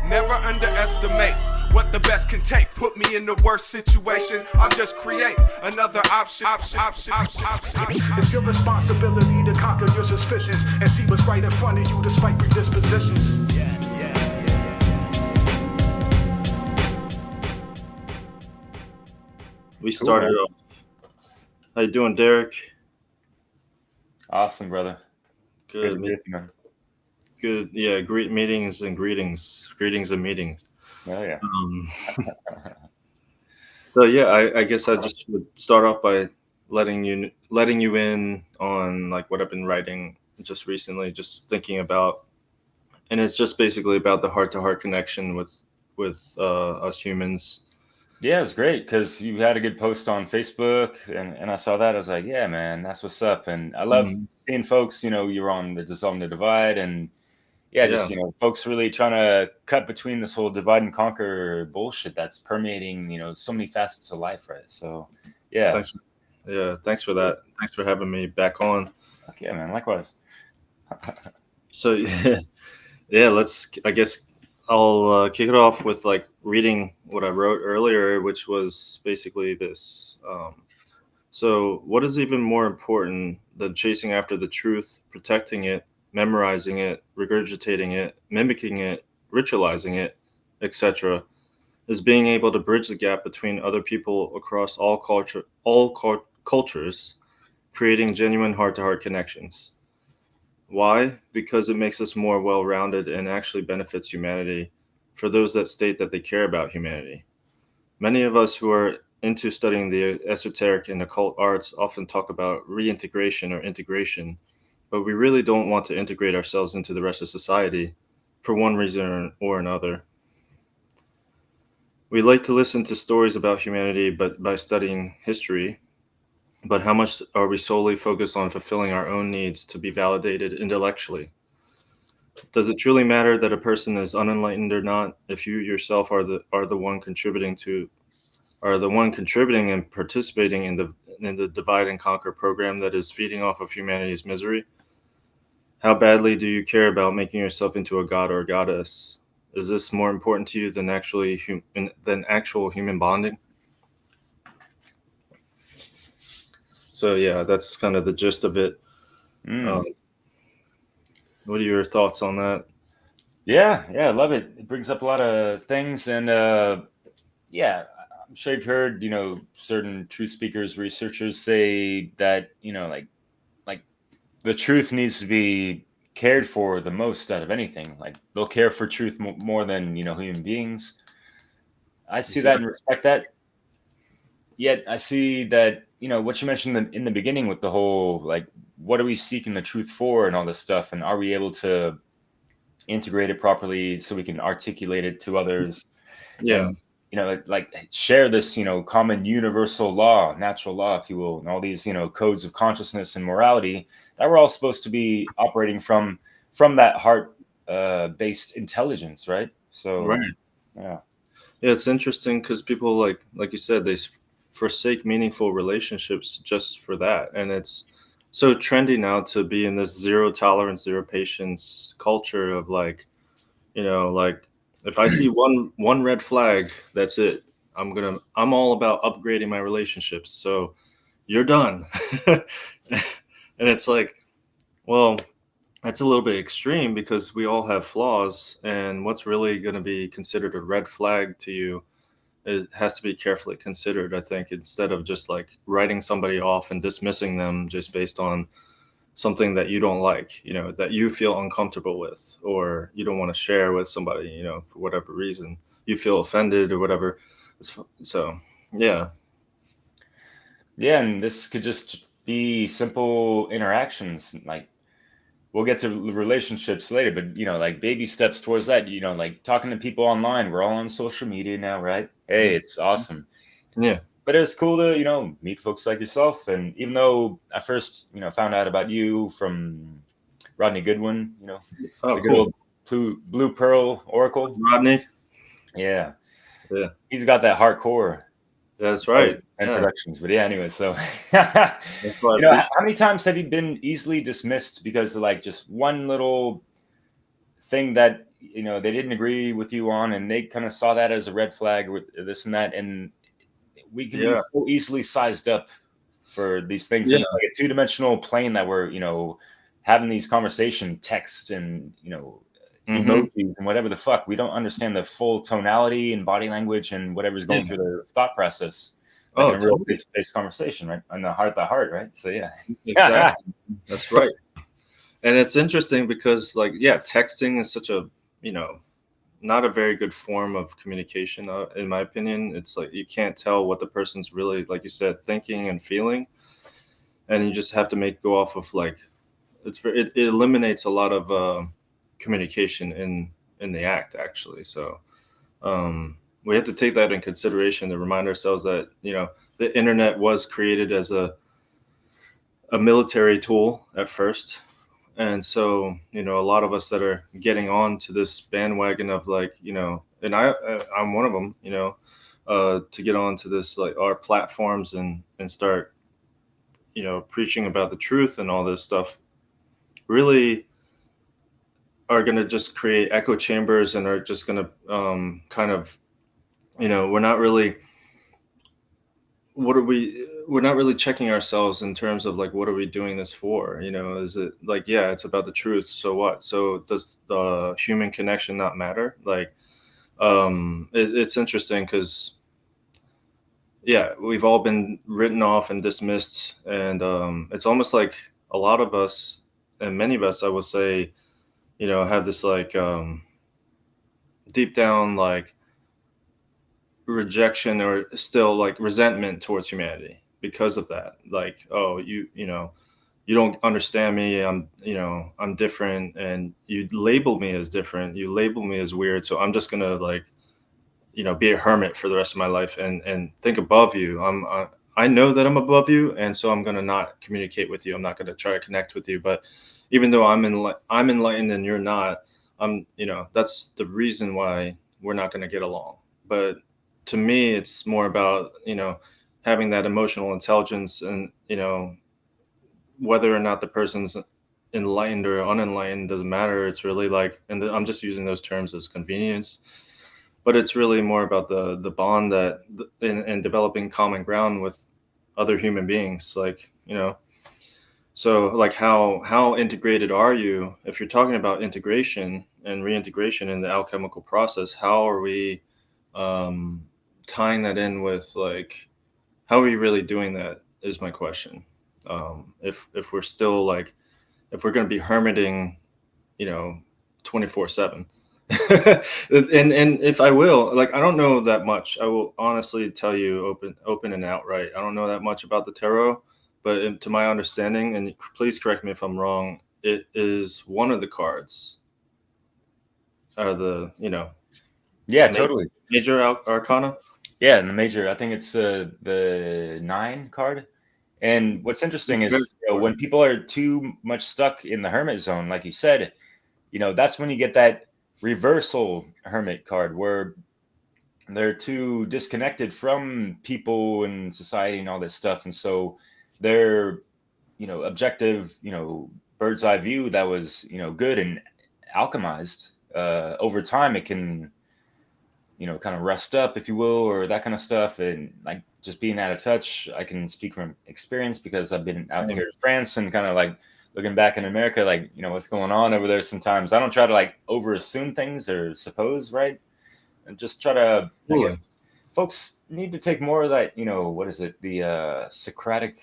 Never underestimate what the best can take. Put me in the worst situation, I'll just create another option. It's your responsibility to conquer your suspicions and see what's right in front of you despite predispositions. We started off. How you doing, Derek? Awesome, brother. It's Good. good to be with you, man. Good. Yeah. Greetings and meetings. Oh yeah. So yeah, I guess I just would start off by letting you in on like what I've been writing just recently, just thinking about, and it's just basically about the heart-to-heart connection with us humans. Yeah, it's great because you had a good post on Facebook, and I saw that. I was like, yeah, man, that's what's up. And I love seeing folks. You're on the Dissolving the Divide, and just folks really trying to cut between this whole divide and conquer bullshit that's permeating so many facets of life, right? So yeah. Thanks for that. Thanks for having me back on. Okay, man. Likewise. So I guess I'll kick it off with like reading what I wrote earlier, which was basically this. So what is even more important than chasing after the truth, protecting it, memorizing it, regurgitating it, mimicking it, ritualizing it, etc., is being able to bridge the gap between other people across all cultures, creating genuine heart-to-heart connections. Why? Because it makes us more well-rounded and actually benefits humanity for those that state that they care about humanity. Many of us who are into studying the esoteric and occult arts often talk about reintegration or integration, but we really don't want to integrate ourselves into the rest of society for one reason or another. We like to listen to stories about humanity, but by studying history, but how much are we solely focused on fulfilling our own needs to be validated intellectually? Does it truly matter that a person is unenlightened or not if you yourself are the one contributing and participating in the divide and conquer program that is feeding off of humanity's misery? How badly do you care about making yourself into a god or a goddess? Is this more important to you than actual human bonding? So yeah, that's kind of the gist of it. What are your thoughts on that? Yeah, I love it. It brings up a lot of things, and I'm sure you've heard, certain truth speakers, researchers say that, like the truth needs to be cared for the most out of anything. Like they'll care for truth more than, human beings. I see that and respect that. Yet I see that, what you mentioned in the beginning with the whole, like, what are we seeking the truth for and all this stuff? And are we able to integrate it properly so we can articulate it to others? Yeah. And, like share this, common universal law, natural law, if you will, and all these, codes of consciousness and morality that we're all supposed to be operating from that heart based intelligence, right? So, right. Yeah, it's interesting because people like you said, they forsake meaningful relationships just for that, and it's so trendy now to be in this zero tolerance, zero patience culture of like if I see one red flag, that's it. I'm all about upgrading my relationships. So you're done. And it's like, well, that's a little bit extreme because we all have flaws, and what's really going to be considered a red flag to you, it has to be carefully considered, I think, instead of just like writing somebody off and dismissing them just based on something that you don't like, that you feel uncomfortable with, or you don't want to share with somebody, for whatever reason, you feel offended or whatever. So, yeah. Yeah, and this could just be simple interactions. Like we'll get to relationships later, but like baby steps towards that. Like talking to people online. We're all on social media now, right? Hey, it's awesome. Yeah. But it's cool to meet folks like yourself. And even though I first found out about you from Rodney Goodwin, the cool. good old Blue Pearl Oracle. Rodney. Yeah. Yeah. He's got that hardcore. That's right. And productions. But yeah, anyway, so how many times have you been easily dismissed because of like just one little thing that they didn't agree with you on, and they kind of saw that as a red flag with this and that, and we can be Yeah. so easily sized up for these things in Yeah. like a two-dimensional plane that we're having these conversation texts and Mm-hmm. emojis and whatever the fuck. We don't understand the full tonality and body language and whatever's going Yeah. through their thought process, like Oh, in a real totally. face-to-face conversation, right? On the heart to heart, right? So yeah. Exactly. That's right. And it's interesting because, like, yeah, texting is such a, not a very good form of communication, in my opinion. It's like you can't tell what the person's really, like you said, thinking and feeling, and you just have to go off of like it eliminates a lot of communication in the act, actually. So we have to take that in consideration to remind ourselves that the internet was created as a military tool at first. And so, a lot of us that are getting on to this bandwagon of like, and I'm one of them, to get on to this, like our platforms and start, preaching about the truth and all this stuff, really are going to just create echo chambers and are just going to kind of, we're not really, we're not really checking ourselves in terms of like, what are we doing this for? Is it like, yeah, it's about the truth. So what? So does the human connection not matter? Like, it's interesting because, yeah, we've all been written off and dismissed. And it's almost like a lot of us, and many of us, I will say, have this like deep down, like rejection or still like resentment towards humanity because of that. Like, oh, you don't understand me. I'm different, and you label me as different. You label me as weird. So I'm just gonna like, be a hermit for the rest of my life and think above you. I know that I'm above you, and so I'm gonna not communicate with you. I'm not gonna try to connect with you. But even though I'm enlightened and you're not, that's the reason why we're not gonna get along. But to me, it's more about having that emotional intelligence and whether or not the person's enlightened or unenlightened doesn't matter. It's really like, and I'm just using those terms as convenience, but it's really more about the bond that in developing common ground with other human beings. Like, so like how integrated are you? If you're talking about integration and reintegration in the alchemical process, how are we tying that in with like, how are we really doing that is my question. If we're still like, if we're going to be hermiting, 24/7. And if I will, like, I don't know that much. I will honestly tell you open and outright. I don't know that much about the tarot, but to my understanding, and please correct me if I'm wrong, it is one of the cards are the, Yeah, totally. major arcana. Yeah, and the major, I think it's the 9 card. And what's interesting is when people are too much stuck in the hermit zone, like you said, that's when you get that reversal hermit card where they're too disconnected from people and society and all this stuff. And so their, objective, bird's eye view that was, good and alchemized, over time, it can, kind of rust up, if you will, or that kind of stuff. And like just being out of touch, I can speak from experience because I've been out here in France and kind of like looking back in America, like, what's going on over there sometimes. I don't try to like over assume things or suppose, right? And just try to, I guess, folks need to take more of that, what is it? The Socratic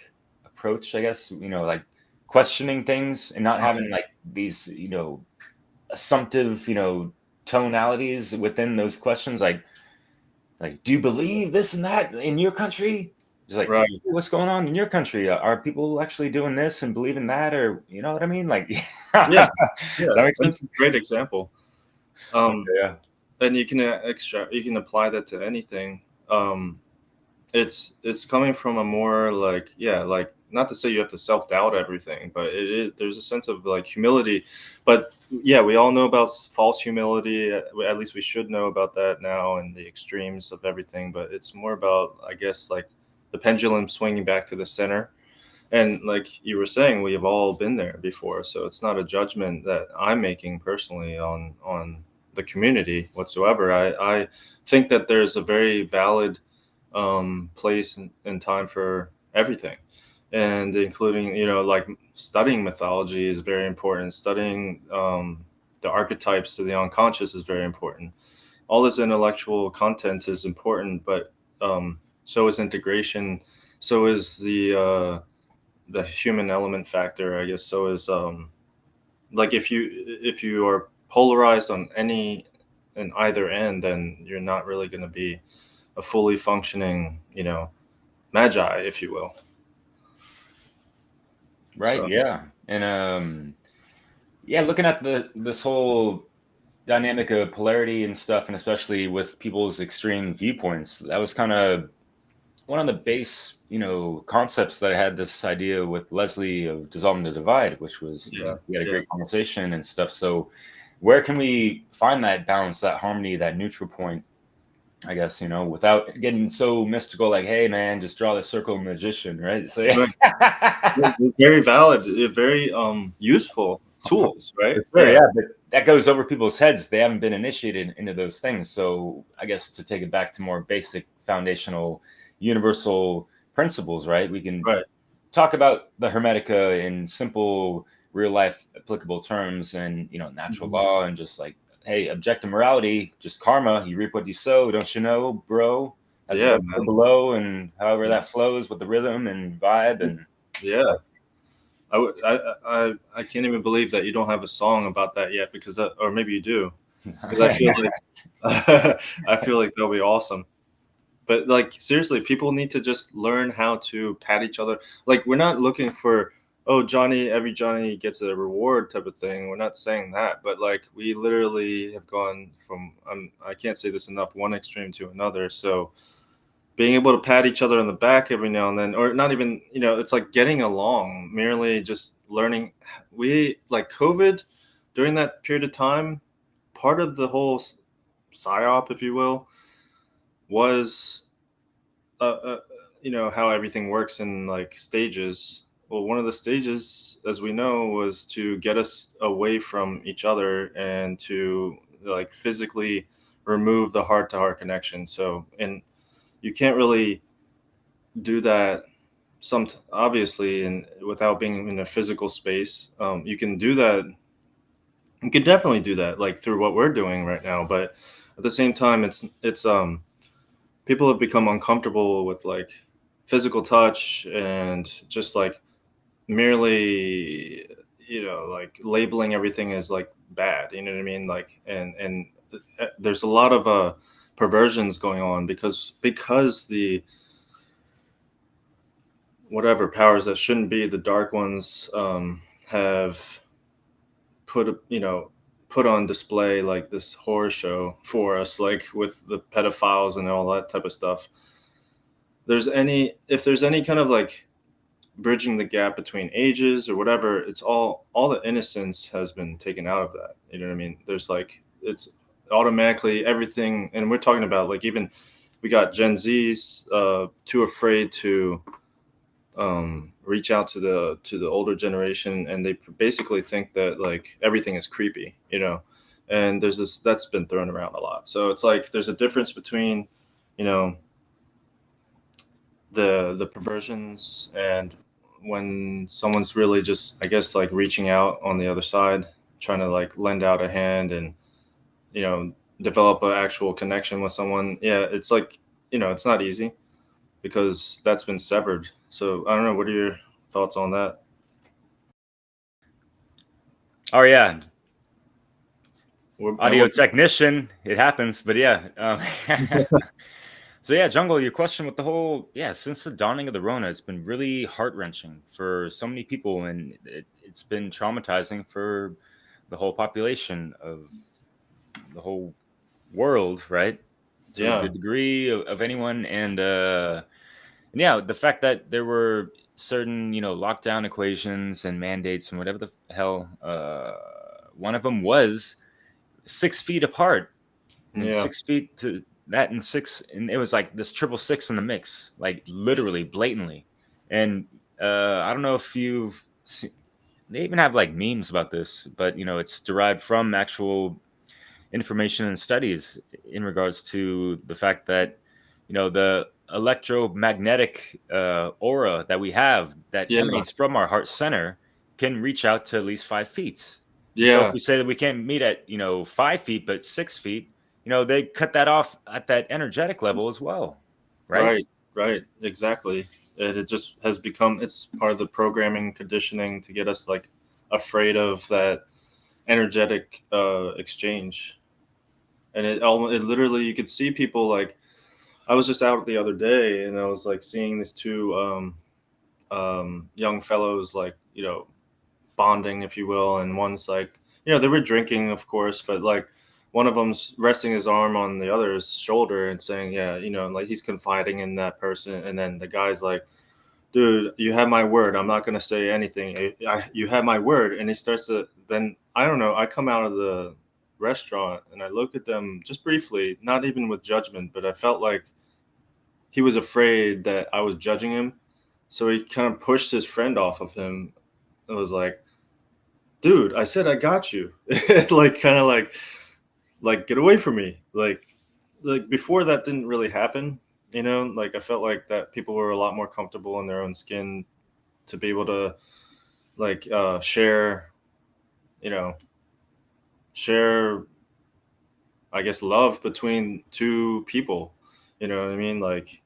approach, I guess, like questioning things and not having like these, assumptive, tonalities within those questions, like do you believe this and that in your country? Just like, Right. what's going on in your country? Are people actually doing this and believing that, or you know what I mean? Like, Yeah, does that make sense? that's a great example. Yeah, And you can you can apply that to anything. It's coming from a more like, yeah, like, not to say you have to self-doubt everything, but there's a sense of like humility. But yeah, we all know about false humility. At least we should know about that now and the extremes of everything. But it's more about, I guess, like the pendulum swinging back to the center. And like you were saying, we have all been there before, so it's not a judgment that I'm making personally on the community whatsoever. I think that there's a very valid place and time for everything, and including, like studying mythology is very important. Studying the archetypes of the unconscious is very important. All this intellectual content is important, but so is integration. So is the human element factor, I guess. So is like if you are polarized on in either end, then you're not really going to be a fully functioning, magi, if you will. Right. So Yeah. And yeah, looking at this whole dynamic of polarity and stuff, and especially with people's extreme viewpoints, that was kind of one of the base, concepts that I had this idea with Leslie of dissolving the divide, which was, yeah, we had a yeah, great conversation and stuff. So where can we find that balance, that harmony, that neutral point, I guess, without getting so mystical, like, hey man, just draw the circle magician, right? So yeah. right. Very valid, very useful tools, right? Sure, Yeah, yeah, but that goes over people's heads. They haven't been initiated into those things. So I guess to take it back to more basic, foundational, universal principles, right? We can right. talk about the Hermetica in simple, real life applicable terms, and natural Mhm. law, and just like, hey, objective morality, just karma. You reap what you sow, don't you know, bro? As Yeah, above, so man. below, and however Yeah, that flows with the rhythm and vibe, and yeah. I can't even believe that you don't have a song about that yet, because or maybe you do, because I feel like I feel like that'll be awesome. But like seriously, people need to just learn how to pat each other. Like we're not looking for, oh, every Johnny gets a reward type of thing. We're not saying that, but like we literally have gone from I can't say this enough, one extreme to another. So being able to pat each other on the back every now and then, or not even, it's like getting along, merely just learning. We like COVID during that period of time, part of the whole psyop, if you will, was uh, uh, how everything works in like stages. Well, one of the stages, as we know, was to get us away from each other and to like physically remove the heart to heart connection. So, and you can't really do that obviously, and without being in a physical space. You can do that. You can definitely do that, like through what we're doing right now. But at the same time, it's people have become uncomfortable with like physical touch and just like merely, like labeling everything as like bad. You know what I mean? Like, and there's a lot of perversions going on because the whatever powers that shouldn't be, the dark ones, have put put on display like this horror show for us, like with the pedophiles and all that type of stuff. If there's any kind of like bridging the gap between ages or whatever, it's all the innocence has been taken out of that. You know what I mean? There's like it's automatically everything, and we're talking about like even we got Gen Z's too afraid to reach out to the older generation, and they basically think that like everything is creepy, and there's this that's been thrown around a lot. So it's like there's a difference between, you know, the perversions and when someone's really just, I guess, like reaching out on the other side, trying to like lend out a hand and, you know, develop an actual connection with someone. Yeah, it's like, it's not easy because that's been severed. So I don't know. What are your thoughts on that? oh yeah, And audio technician, it happens. But yeah, so yeah, Jungle, your question with the whole, yeah, since the dawning of the Rona, it's been really heart-wrenching for so many people, and it's been traumatizing for the whole population of the whole world, right? To a yeah, good degree of anyone. And yeah, the fact that there were certain, lockdown equations and mandates and whatever the hell, one of them was 6 feet apart, and yeah, 6 feet to that, and six, and it was like this triple six in the mix, like literally blatantly. And I don't know if you've seen, they even have like memes about this, but it's derived from actual information and studies in regards to the fact that the electromagnetic aura that we have that Yeah, emanates from our heart center can reach out to at least 5 feet. So if yeah, we say that we can't meet at 5 feet but 6 feet, they cut that off at that energetic level as well, right? right, right, exactly. It just has become, it's part of the programming conditioning to get us like afraid of that energetic exchange. And it literally, you could see people like, I was just out the other day and I was like seeing these two young fellows, like, bonding, if you will. And one's like, they were drinking, of course, but like one of them's resting his arm on the other's shoulder and saying, yeah, like he's confiding in that person. And then the guy's like, dude, you have my word. I'm not going to say anything. You have my word. And he starts to, then I don't know. I come out of the restaurant and I look at them just briefly, not even with judgment, but I felt like he was afraid that I was judging him. So he kind of pushed his friend off of him. It was like, dude, I said I got you. Like, kind of like get away from me. Like before that didn't really happen. Like I felt like that people were a lot more comfortable in their own skin to be able to like share, you know, share, I guess, love between two people. You know what I mean? Like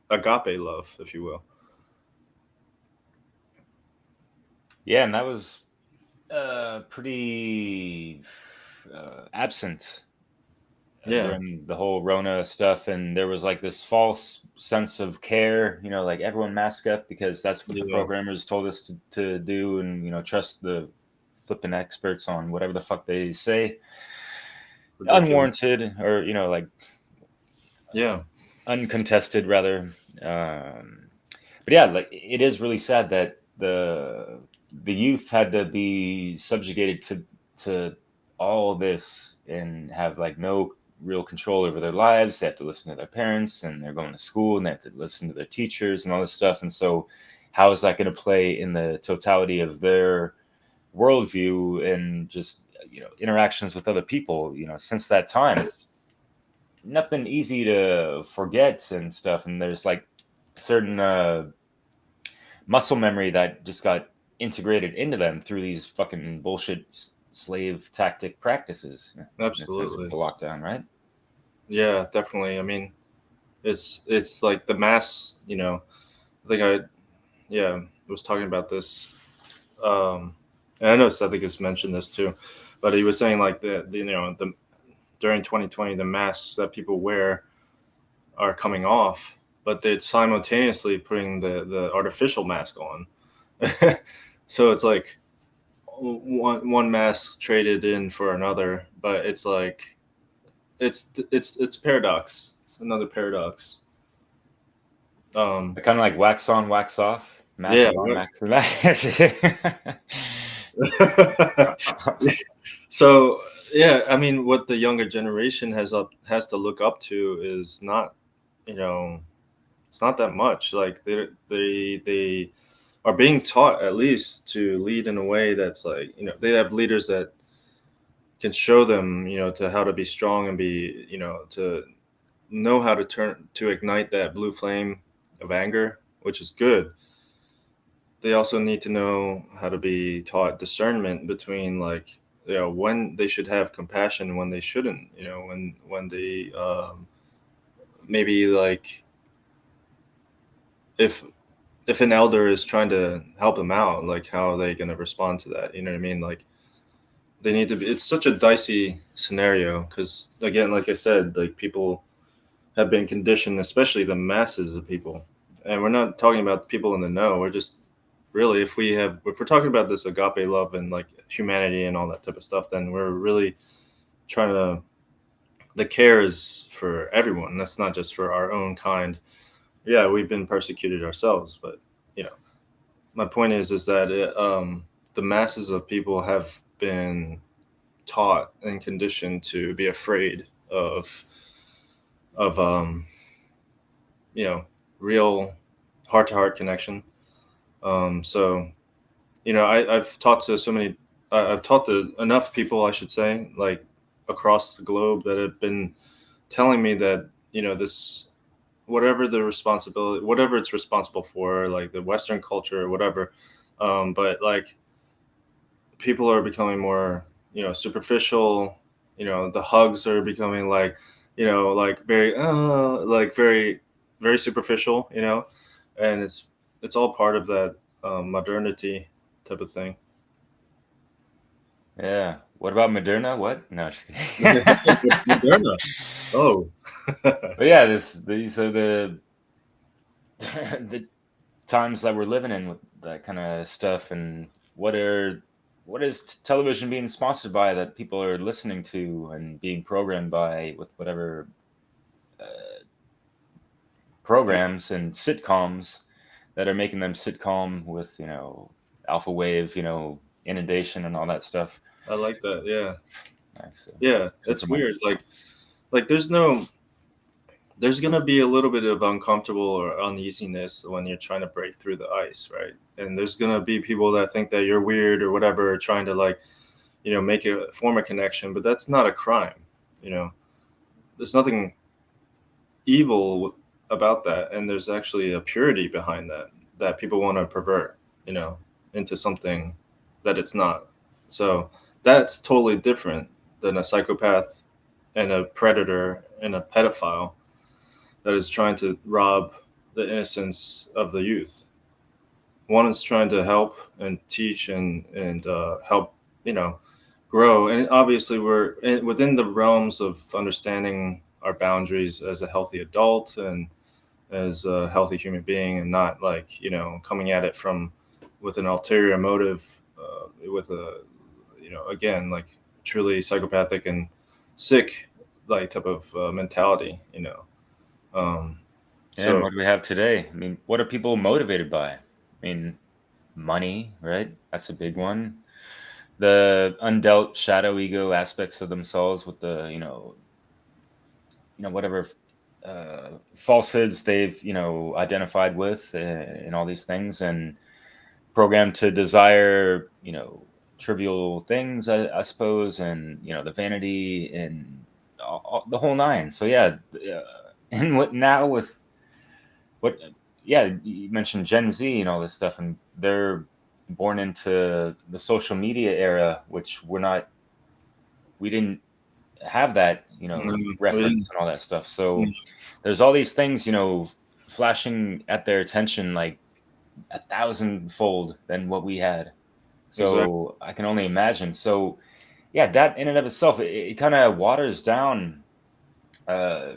agape love, if you will. Yeah, and that was pretty absent Yeah. during the whole Rona stuff, and there was like this false sense of care. Like everyone mask up because that's what the Yeah. programmers told us to do, and trust the flipping experts on whatever the fuck they say, Ridiculous. unwarranted or like Yeah. uncontested rather. But yeah, like it is really sad that the youth had to be subjugated to all this and have like no real control over their lives. They have to listen to their parents, and they're going to school, and they have to listen to their teachers and all this stuff. And so, how is that going to play in the totality of their worldview and just interactions with other people? Since that time, it's nothing easy to forget and stuff. And there's like certain muscle memory that just got integrated into them through these fucking bullshit slave tactic practices. In a sense, with Absolutely. the lockdown, right? Yeah, definitely. I mean, it's like the mass, I think was talking about this. And I know Seth has mentioned this too, but he was saying like the during 2020 the masks that people wear are coming off, but they're simultaneously putting the artificial mask on. So it's like one mask traded in for another, but it's like it's paradox. It's another paradox. Kind of like wax on, wax off, mask Yeah. on, mask off. So yeah, I mean, what the younger generation has to look up to is not, you know, it's not that much. Like they are being taught at least to lead in a way that's like, they have leaders that can show them, to how to be strong and be, to know how to ignite that blue flame of anger, which is good. They also need to know how to be taught discernment between, like, when they should have compassion and when they shouldn't, when they maybe like if an elder is trying to help them out, like how are they going to respond to that, you know what I mean? Like they need to be, it's such a dicey scenario because, again, like I said, like people have been conditioned, especially the masses of people, and we're not talking about people in the know. We're just really, if we're talking about this agape love and like humanity and all that type of stuff, then we're really trying to, the care is for everyone. That's not just for our own kind. Yeah, we've been persecuted ourselves, but you know, my point is that the masses of people have been taught and conditioned to be afraid of real heart to heart connection. So I've talked to I've talked to enough people, I should say, like across the globe, that have been telling me that this, whatever it's responsible for, like the Western culture or whatever, but like people are becoming more superficial. The hugs are becoming like like very very superficial, and it's all part of that modernity type of thing. Yeah. What about Moderna? What? No, just kidding. Moderna. Oh. But yeah, these are the the times that we're living in with that kind of stuff. And what is television being sponsored by that people are listening to and being programmed by with whatever programs and sitcoms that are making them sitcom with alpha wave inundation and all that stuff. I like that. Yeah. Like, so, Yeah. that's It's my weird. Like there's gonna be a little bit of uncomfortable or uneasiness when you're trying to break through the ice, right? And there's gonna be people that think that you're weird or whatever, trying to like, make a form a connection, but that's not a crime. You know, there's nothing evil about that, and there's actually a purity behind that people want to pervert, into something that it's not. So that's totally different than a psychopath and a predator and a pedophile that is trying to rob the innocence of the youth. One is trying to help and teach and help, grow. And obviously, within the realms of understanding our boundaries as a healthy adult and as a healthy human being, and not like coming at it from with an ulterior motive, with a again, like truly psychopathic and sick like type of mentality. Um, And so what do we have today? I mean, what are people motivated by? I mean, money, right? That's a big one. The undealt shadow ego aspects of themselves with the whatever falsehoods they've identified with and all these things, and programmed to desire trivial things, I suppose, and the vanity and the whole nine. So yeah, and what now with what? Yeah, you mentioned Gen Z and all this stuff, and they're born into the social media era, which we didn't have that we reference and all that stuff. So there's all these things flashing at their attention like a thousandfold than what we had. exactly. So I can only imagine. So yeah, that in and of itself, it kind of waters down uh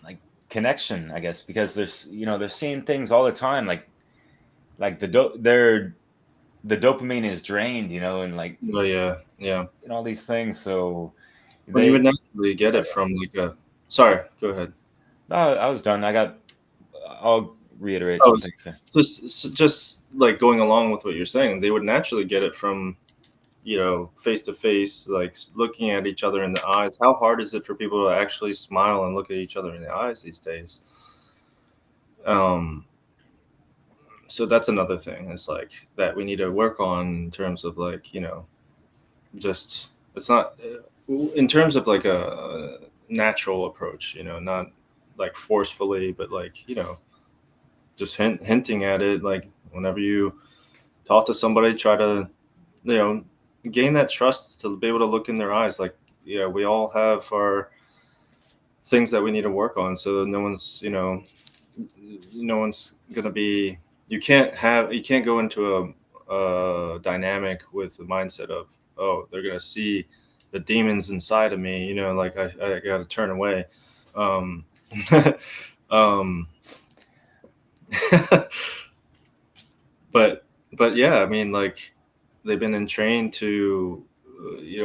like connection, I guess, because they're seeing things all the time, like the dopamine is drained, and like Oh yeah, yeah. and all these things. So When you would they naturally get it from like a. Sorry, go ahead. I was done. I'll reiterate Oh, some things there. just like going along with what you're saying, they would naturally get it from face to face, like looking at each other in the eyes. How hard is it for people to actually smile and look at each other in the eyes these days? Um, so that's another thing. It's like that we need to work on in terms of like just it's not in terms of like a natural approach. Not like forcefully, but like just hinting at it. Like whenever you talk to somebody, try to you know gain that trust to be able to look in their eyes. Like yeah, we all have our things that we need to work on. So no one's gonna be. You can't go into a dynamic with the mindset of, oh, they're gonna see the demons inside of me. Like I got to turn away. Um, um, but yeah, I mean, like they've been entrained to,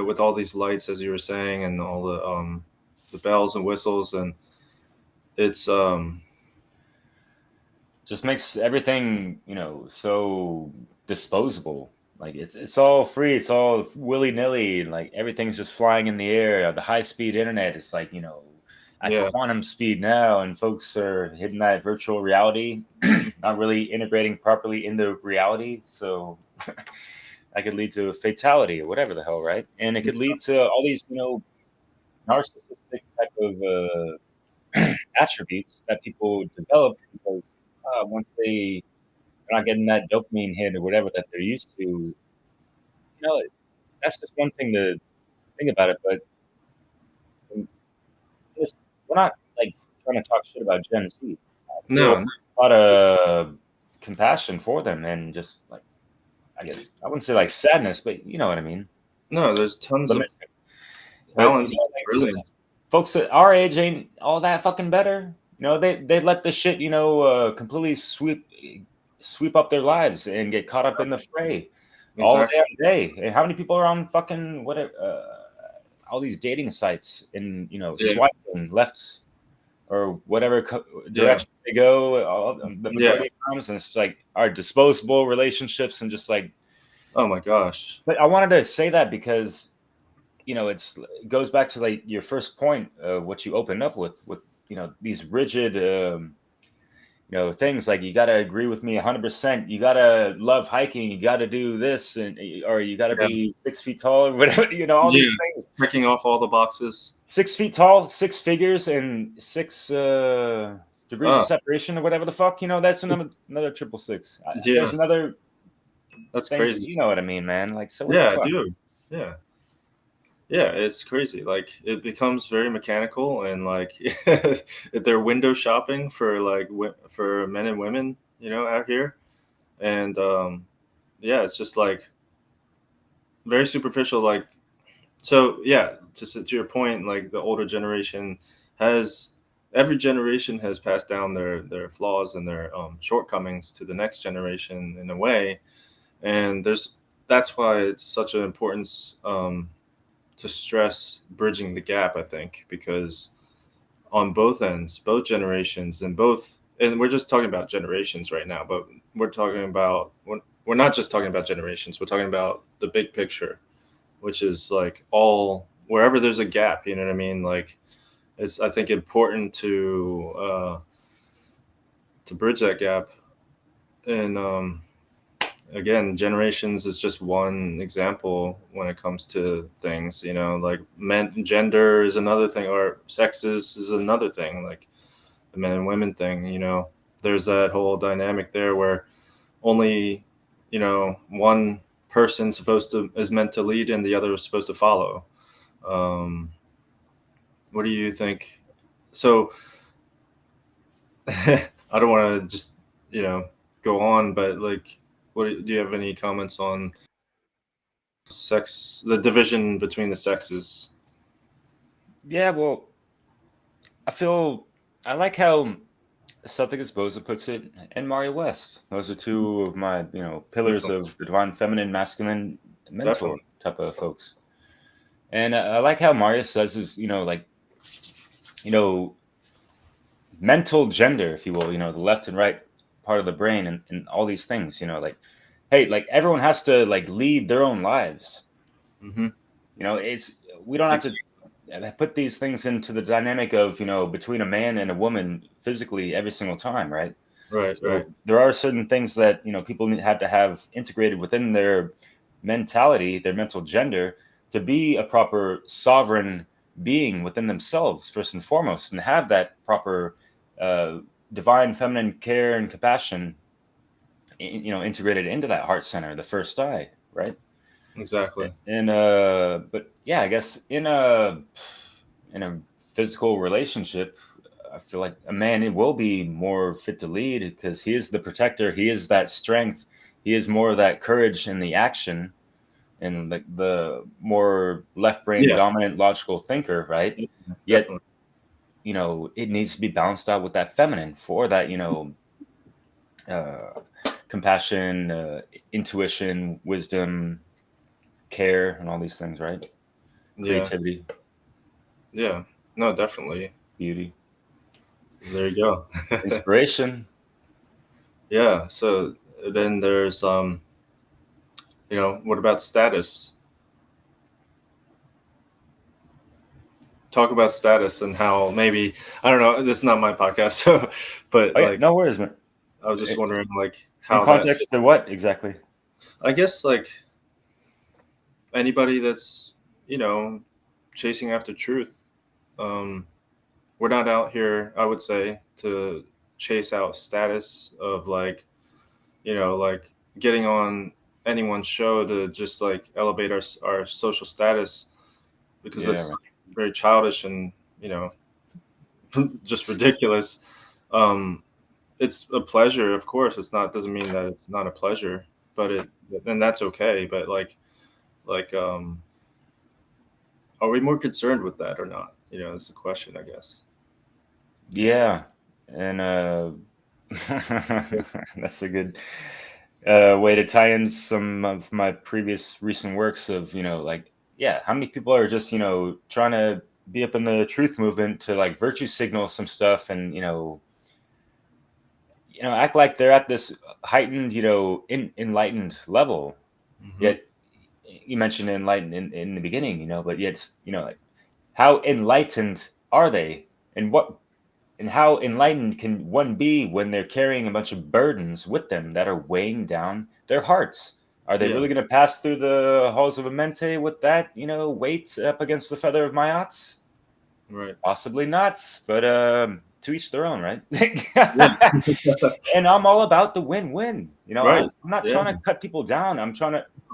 with all these lights, as you were saying, and all the bells and whistles, and it's Just makes everything so disposable. Like it's all free, it's all willy-nilly, like everything's just flying in the air. The high speed internet, it's like at Yeah. quantum speed now, and folks are hitting that virtual reality, not really integrating properly into reality. So that could lead to a fatality or whatever the hell, right? And it could lead to all these, narcissistic type of attributes that people develop because once they are not getting that dopamine hit or whatever that they're used to, that's just one thing to think about it. But this, we're not like trying to talk shit about Gen Z. I feel No, a lot of compassion for them and just like, I guess I wouldn't say like sadness, but you know what I mean. no, there's tons of Limit- But talented, brilliant. folks at our age ain't all that fucking better. They let the shit completely sweep up their lives and get caught up in the fray all day Exactly. every day. And how many people are on fucking whatever all these dating sites and Yeah. swiping left or whatever Yeah. direction they go the Yeah. majority of times, and it's like our disposable relationships and just like. Oh my gosh. But I wanted to say that because it goes back to like your first point, what you opened up with these rigid things like you got to agree with me 100%, you got to love hiking, you got to do this, or you got to Yeah. be 6 feet tall or whatever, all Yeah. these things. Checking off all the boxes. 6 feet tall, six figures, and six degrees Oh, of separation or whatever the fuck, that's another triple six. yeah. There's another That's thing, crazy. you know what I mean, man? Like, so what the Yeah, fuck? dude. Yeah. Yeah, it's crazy. Like it becomes very mechanical and like they're window shopping for like for men and women, out here. And yeah, it's just like very superficial like so yeah, to your point, like the older generation has every generation has passed down their flaws and their shortcomings to the next generation in a way. And that's why it's such an importance to stress bridging the gap, I think, because on both ends, both generations and we're just talking about generations right now, but we're not just talking about generations, we're talking about the big picture, which is like all wherever there's a gap, you know what I mean? Like it's, I think, important to bridge that gap. And again, generations is just one example when it comes to things, like gender is another thing, or sexes is another thing, like the men and women thing. There's that whole dynamic there where only one person is meant to lead and the other is supposed to follow. What do you think? So I don't want to just go on, but like, do you have any comments on the division between the sexes? Yeah, well, I like how Celtic Esposa puts it, and Mario West. Those are two of my, pillars Definitely. of the divine feminine, masculine mentor Definitely. type of folks. And I like how Mario says is, you know, mental gender, if you will, the left and right part of the brain and all these things, like, hey, like everyone has to like lead their own lives. Mm-hmm. We don't have to put these things into the dynamic of between a man and a woman physically every single time, right? Right. So there are certain things that people have to have integrated within their mentality, their mental gender, to be a proper sovereign being within themselves first and foremost, and have that proper uh, divine feminine care and compassion integrated into that heart center, the first eye, right? Exactly. And but yeah, I guess in a physical relationship, I feel like a man will be more fit to lead because he is the protector, he is that strength, he is more of that courage in the action, and like the more left brain Yeah. dominant logical thinker, right? Yet Definitely. it needs to be balanced out with that feminine for that uh, compassion, intuition, wisdom, care, and all these things, right? Yeah. Creativity, Yeah. No, definitely. beauty, There you go. inspiration. Yeah. So then there's what about status? talk about status and how maybe, I don't know, this is not my podcast, so, but Oh yeah, like no worries, man. I was just wondering like In how that context to what exactly? I guess like anybody that's, you know, chasing after truth. Um, we're not out here, I would say, to chase out status of like, you know, like getting on anyone's show to just like elevate our social status, because Yeah, that's right. very childish and, you know, just ridiculous. Um, it's a pleasure, of course. It's not, doesn't mean that it's not a pleasure, but it, and that's okay. But like, are we more concerned with that or not? You know, it's a question, I guess. Yeah, and that's a good way to tie in some of my previous recent works of, like, yeah, how many people are just, trying to be up in the truth movement to like virtue signal some stuff and, act like they're at this heightened, enlightened level. Hmm. Yet you mentioned enlightened in the beginning, but yet, like, how enlightened are they? And how enlightened can one be when they're carrying a bunch of burdens with them that are weighing down their hearts? Are they Yeah. really going to pass through the halls of Amente with that, weight up against the feather of my ox? Right. Possibly not, but to each their own, right? Yeah. And I'm all about the win-win. Right. I'm not Yeah. trying to cut people down.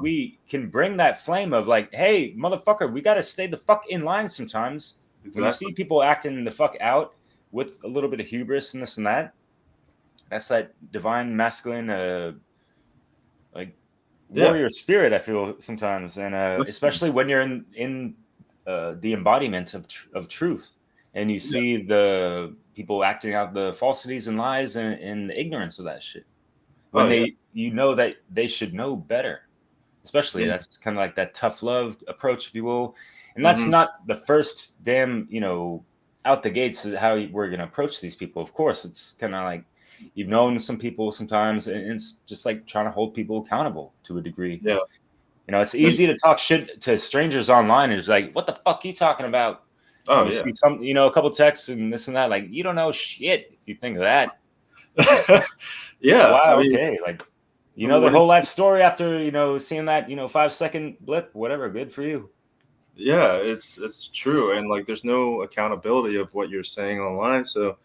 We can bring that flame of like, hey, motherfucker, we got to stay the fuck in line sometimes. When you Exactly. see people acting the fuck out with a little bit of hubris and this and that, that's that divine masculine, like Yeah. warrior spirit. I feel sometimes, and Definitely. especially when you're in the embodiment of truth, and you Yeah. see the people acting out the falsities and lies and the ignorance of that shit. When Oh yeah. you know that they should know better. Especially Yeah. that's kind of like that tough love approach, if you will, and that's Hmm. not the first damn out the gates how we're going to approach these people. Of course, it's kind of like you've known some people sometimes, and it's just like trying to hold people accountable to a degree. Yeah. It's And easy to talk shit to strangers online, and it's like, what the fuck are you talking about? And oh you yeah. see some, a couple texts and this and that, like, you don't know shit if you think of that. Oh Yeah. I wow, mean, okay, like, their what whole is? life story after seeing that 5-second blip, whatever, good for you. Yeah, it's true, and like, there's no accountability of what you're saying online, so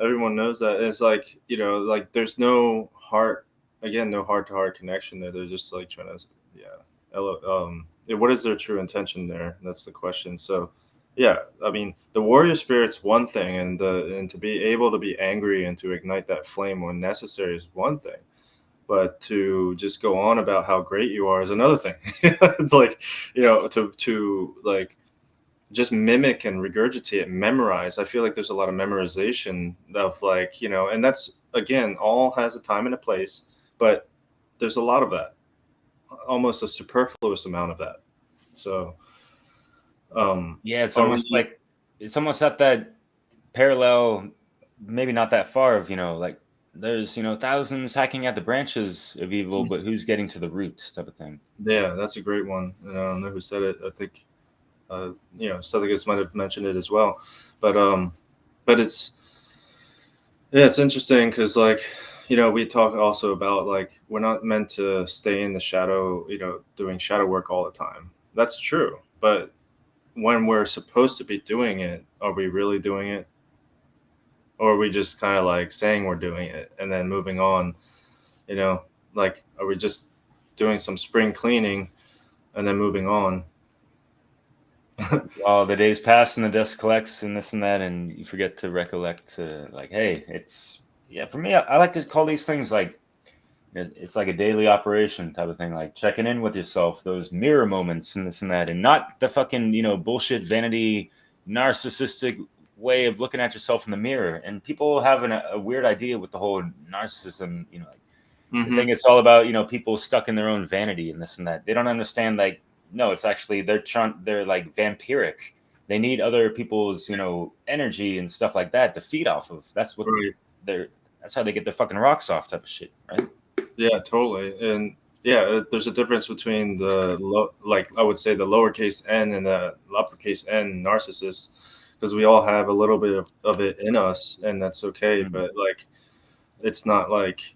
everyone knows that. It's like, you know, like there's no heart, again, no heart to heart connection there. They're just like trying to, yeah. Yeah, what is their true intention there? That's the question. So, yeah, I mean, the warrior spirit's one thing, and to be able to be angry and to ignite that flame when necessary is one thing, but to just go on about how great you are is another thing. It's like, you know, to like just mimic and regurgitate and memorize. I feel like there's a lot of memorization of, like, you know, and that's, again, all has a time and a place, but there's a lot of that, almost a superfluous amount of that. So Yeah, it's are almost we? like it's almost at that parallel, maybe not that far of like there's thousands hacking at the branches of evil, but who's getting to the roots type of thing. Yeah, that's a great one, and I don't know who said it. I think you know, Southerners might have mentioned it as well, but it's, yeah, it's interesting because, like, you know, we talk also about like we're not meant to stay in the shadow, you know, doing shadow work all the time. That's true, but when we're supposed to be doing it, are we really doing it, or are we just kind of like saying we're doing it and then moving on? You know, like, are we just doing some spring cleaning and then moving on? While the days pass and the dust collects and this and that, and you forget to recollect like, hey, it's yeah. For me, I like to call these things like it's like a daily operation type of thing, like checking in with yourself, those mirror moments and this and that, and not the fucking bullshit vanity narcissistic way of looking at yourself in the mirror. And people have a weird idea with the whole narcissism, like they Hmm. think it's all about people stuck in their own vanity and this and that. They don't understand, like, no, it's actually they're like vampiric. They need other people's energy and stuff like that to feed off of. That's what Right. they're that's how they get their fucking rocks off type of shit, right? Yeah, totally. And there's a difference between like I would say the lowercase n and the uppercase N narcissist, because we all have a little bit of it in us, and that's okay. Mm. But like, it's not like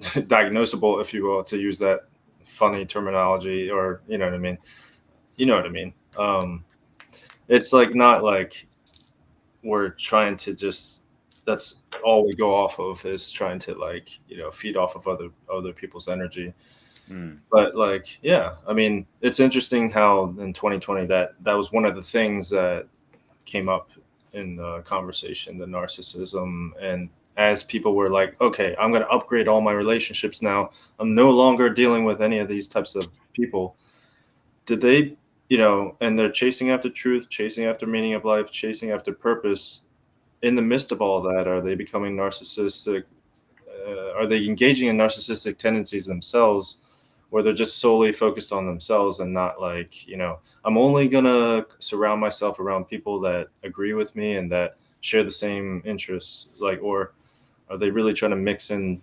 diagnosable, if you will, to use that funny terminology, or you know what I mean. You know what I mean. It's like not like we're trying to just that's all we go off of is trying to like feed off of other people's energy. Mm. But like, yeah, I mean, it's interesting how in 2020 that was one of the things that came up in the conversation, the narcissism. And as people were like, okay, I'm going to upgrade all my relationships now, I'm no longer dealing with any of these types of people. Did they, and they're chasing after truth, chasing after meaning of life, chasing after purpose. In the midst of all that, are they becoming narcissistic? Are they engaging in narcissistic tendencies themselves, where they're just solely focused on themselves and not like, I'm only going to surround myself around people that agree with me and that share the same interests? Like, or are they really trying to mix in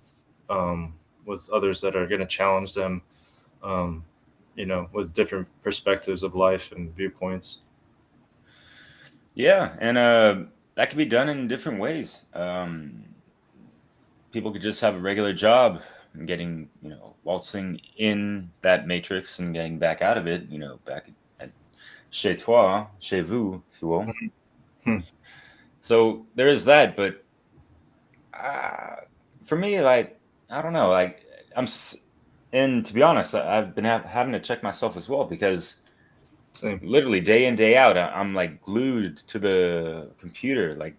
with others that are going to challenge them, with different perspectives of life and viewpoints? Yeah, and that can be done in different ways. People could just have a regular job and getting, waltzing in that matrix and getting back out of it, back at chez toi, chez vous, if you will. Hmm. So there is that, but uh, for me, like, I don't know, like, and to be honest, I've been having to check myself as well, because Same. literally day in, day out, I'm like glued to the computer. Like,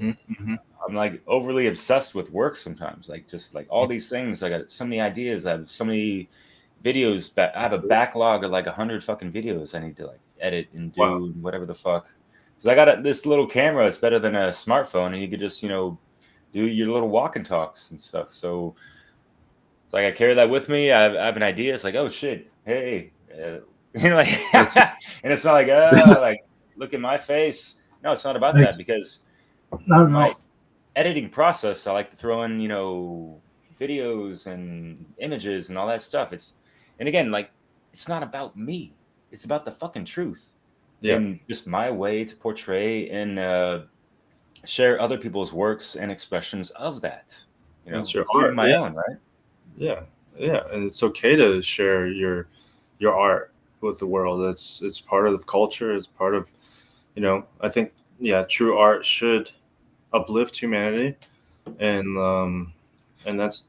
Hmm. Hmm. I'm like overly obsessed with work sometimes. Like, just like all these things. I got so many ideas. I have so many videos. I have a backlog of like 100 fucking videos I need to like edit and Wow. do whatever the fuck. Because I got this little camera. It's better than a smartphone, and you could just do your little walk and talks and stuff. So it's like I carry that with me. I have an idea. It's like, oh shit, hey, like, That's and it's not like look at my face. No, it's not about that, Thanks. because No, my no. editing process, I like to throw in, videos and images and all that stuff. And again, like, it's not about me. It's about the fucking truth, yeah. and just my way to portray and share other people's works and expressions of that, That's your including art. my own, right? Yeah, yeah, and it's okay to share your art with the world. It's part of the culture. It's part of, I think, yeah, true art should uplift humanity, and that's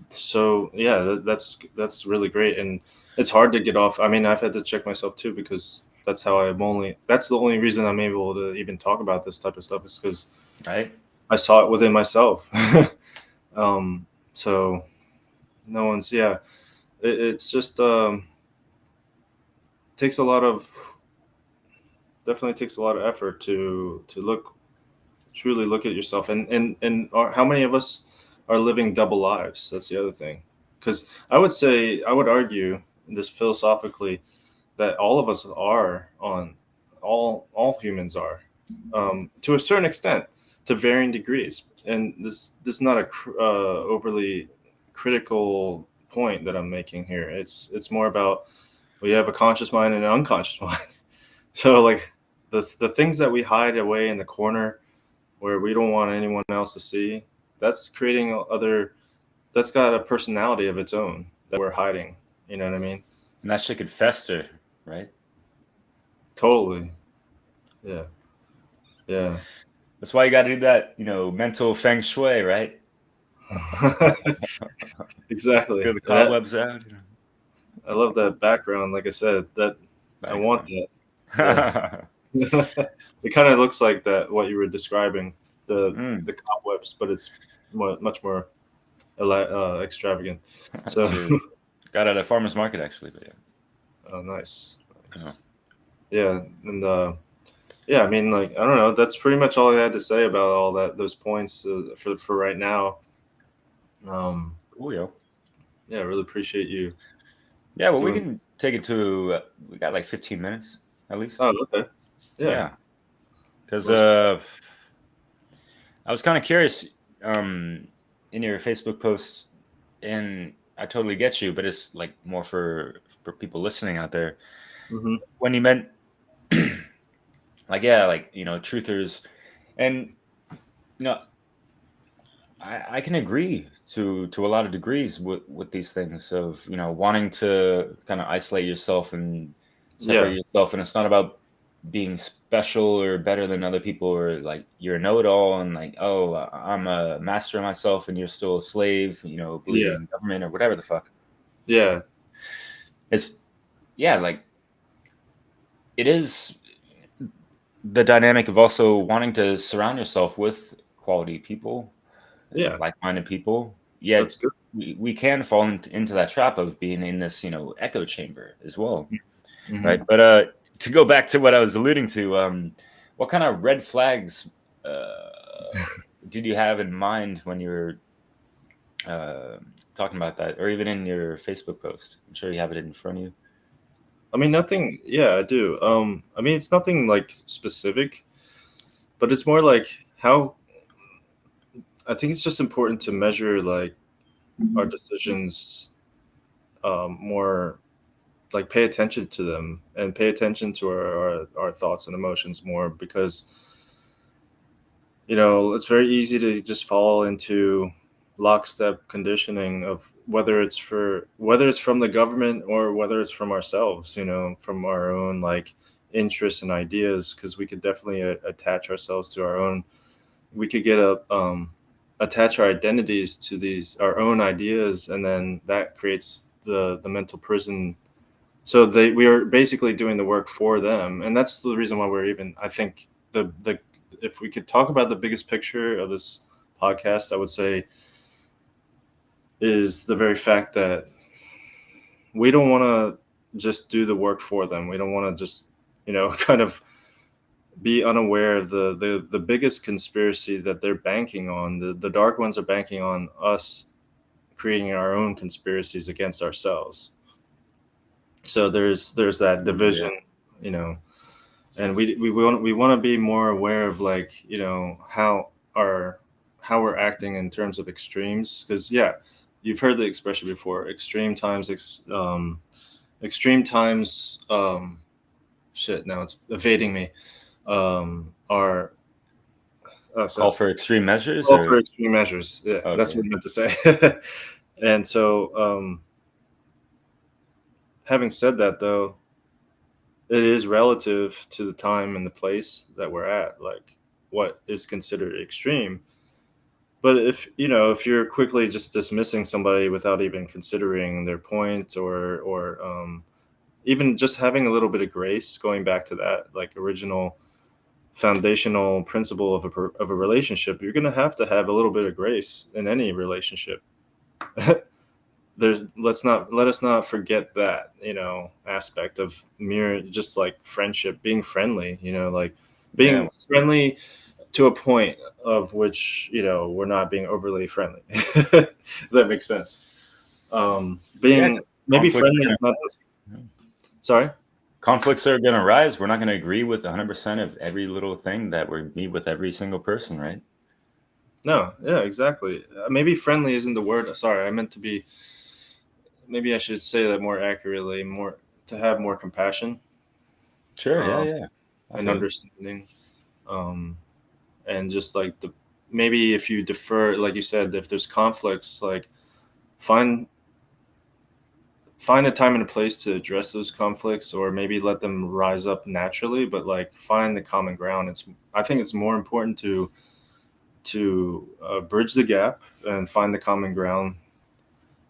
so yeah, that's really great, and it's hard to get off. I mean, I've had to check myself too, because that's the only reason I'm able to even talk about this type of stuff, is because Right? I saw it within myself. So no one's it's just takes a lot of definitely takes a lot of effort to truly look at yourself, how many of us are living double lives? That's the other thing, because I would argue this philosophically that all of us are on all humans are, to a certain extent, to varying degrees. And this is not a overly critical point that I'm making here. It's more about, we have a conscious mind and an unconscious mind. So like the things that we hide away in the corner where we don't want anyone else to see, that's creating that's got a personality of its own that we're hiding. You know what I mean? And that shit could fester, right? Totally. Yeah. Yeah. That's why you got to do that, mental feng shui, right? Exactly. Clear the cobwebs out. I love that background. Like I said, that I Thanks, want man. that. Yeah. It kind of looks like that what you were describing, Mm, the cobwebs, but it's much more extravagant. So, cheers. Got it at a farmer's market, actually, but yeah. oh, nice. Uh-huh. Yeah, and yeah, I mean, like, I don't know. That's pretty much all I had to say about all those points for right now. Cool, yo. Yeah, I really appreciate you Yeah, well, we doing. can take it to, we got like 15 minutes at least. Oh, okay. Yeah. Yeah. Because Most- I was kind of curious in your Facebook post, and I totally get you, but it's like more for people listening out there. Mm-hmm. When you meant like, yeah, like, you know, truthers, and you know, I can agree to a lot of degrees with these things of, you know, wanting to kind of isolate yourself and separate Yeah, yourself, and it's not about being special or better than other people, or like you're a know-it-all and like, oh, I'm a master of myself and you're still a slave, you know, believing yeah, in government or whatever the fuck. yeah, It's, yeah, like it is the dynamic of also wanting to surround yourself with quality people, yeah. like-minded people. That's Yet good. we can fall into that trap of being in this, you know, echo chamber as well, right? Mm-hmm. But to go back to what I was alluding to, what kind of red flags uh, did you have in mind when you were uh, talking about that, or even in your Facebook post? I'm sure you have it in front of you. I mean, nothing. Yeah, I do. I mean, it's nothing like specific, but it's more like how I think it's just important to measure like our decisions more, like pay attention to them and pay attention to our thoughts and emotions more, because you know it's very easy to just fall into lockstep conditioning of whether it's from the government or whether it's from ourselves, you know, from our own like interests and ideas, because we could definitely attach ourselves to our own, we could get a attach our identities to these our own ideas, and then that creates the mental prison. So we are basically doing the work for them, and that's the reason why we're even, I think, the if we could talk about the biggest picture of this podcast, I would say is the very fact that we don't want to just do the work for them. We don't want to just, you know, kind of be unaware of the biggest conspiracy that they're banking on. The dark ones are banking on us creating our own conspiracies against ourselves. So there's that Yeah. division, you know, and we want to be more aware of, like, you know, our how we're acting in terms of extremes, because yeah, you've heard the expression before, extreme times shit, now it's evading me, are so Call for extreme measures, call or for extreme measures, yeah, that's okay. what I meant to say. And so having said that, though, it is relative to the time and the place that we're at, like what is considered extreme. But if, you know, if you're quickly just dismissing somebody without even considering their point, or even just having a little bit of grace, going back to that like original foundational principle of a relationship, you're going to have a little bit of grace in any relationship. There's let us not forget that, you know, aspect of mere just like friendship, being friendly, you know, like Yeah, being friendly to a point of which, you know, we're not being overly friendly. Does that make sense? yeah. Being maybe Conflict. friendly is not, sorry. Conflicts are going to rise. We're not going to agree with 100% of every little thing that we meet with every single person, right? No, yeah, exactly. Maybe friendly isn't the word. Sorry, I meant to be, maybe I should say that more accurately, more to have more compassion, Sure. Yeah. um, Yeah. I and feel it. understanding. Um, and just like maybe if you defer, like you said, if there's conflicts, like find find a time and a place to address those conflicts, or maybe let them rise up naturally, but like find the common ground. I think it's more important to bridge the gap and find the common ground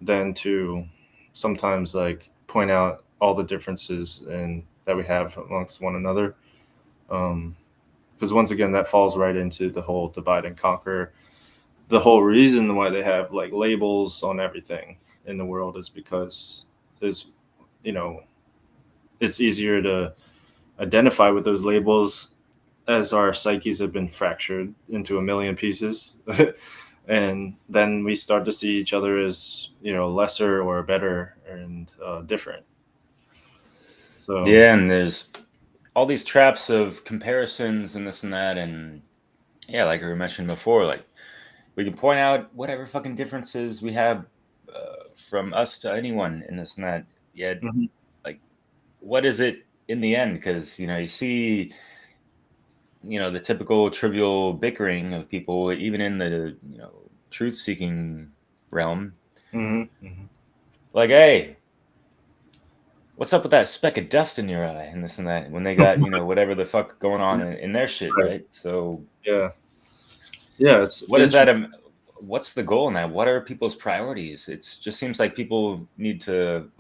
than to sometimes like point out all the differences and that we have amongst one another. Because once again, that falls right into the whole divide and conquer. The whole reason why they have like labels on everything in the world is because is, you know, it's easier to identify with those labels as our psyches have been fractured into a million pieces. And then we start to see each other as, you know, lesser or better and different. So Yeah, and there's all these traps of comparisons and this and that, and yeah, like we mentioned before, like we can point out whatever fucking differences we have from us to anyone in this and that. Yet, Mhm. like, what is it in the end? Because you see, the typical trivial bickering of people, even in the truth-seeking realm. Mhm. Mhm. Like, hey, what's up with that speck of dust in your eye and this and that? When they got whatever the fuck going on in their shit, Right. right? So, Yeah. Yeah. It's what is that? What's the goal in that? What are people's priorities? It just seems like people need to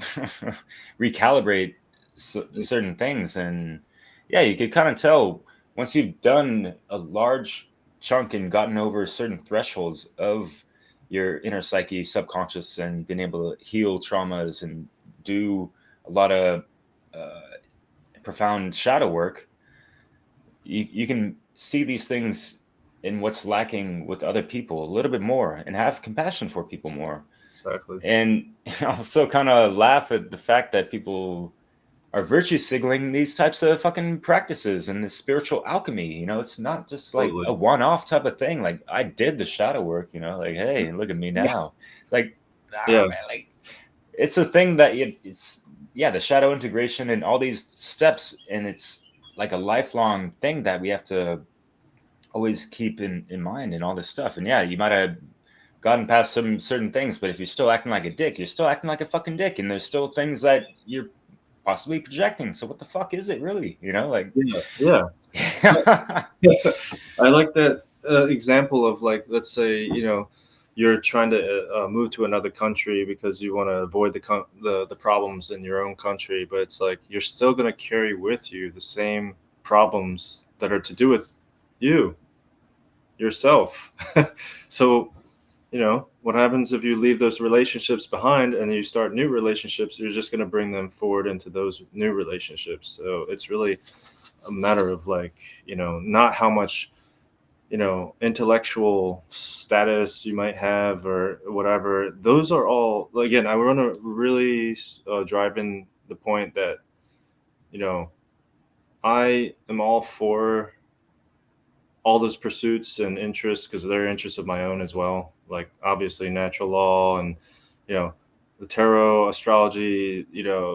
recalibrate certain things, and yeah, you could kind of tell once you've done a large chunk and gotten over certain thresholds of your inner psyche, subconscious, and been able to heal traumas and do a lot of uh, profound shadow work. You can see these things in what's lacking with other people a little bit more and have compassion for people more. exactly. And also kind of laugh at the fact that people are virtue signaling these types of fucking practices and this spiritual alchemy. It's not just like a Absolutely. one-off type of thing. Like, I did the shadow work, like, hey, look at me Yeah. now. It's like, Yeah. man, like, it's a thing that it's, yeah, the shadow integration and all these steps, and it's like a lifelong thing that we have to always keep in mind and all this stuff. And yeah, you might have gotten past some certain things, but if you're still acting like a dick, you're still acting like a fucking dick, and there's still things that you're possibly projecting. So what the fuck is it really? Like, Yeah. Yeah. I like that example of, like, let's say, you're trying to move to another country because you want to avoid the problems in your own country, but it's like you're still going to carry with you the same problems that are to do with you yourself. So, what happens if you leave those relationships behind and you start new relationships? You're just going to bring them forward into those new relationships. So it's really a matter of, like, not how much intellectual status you might have or whatever. Those are all, again, I want to really drive in the point that you know I am all for all those pursuits and interests because they're interests of my own as well, like obviously natural law and you know the tarot, astrology,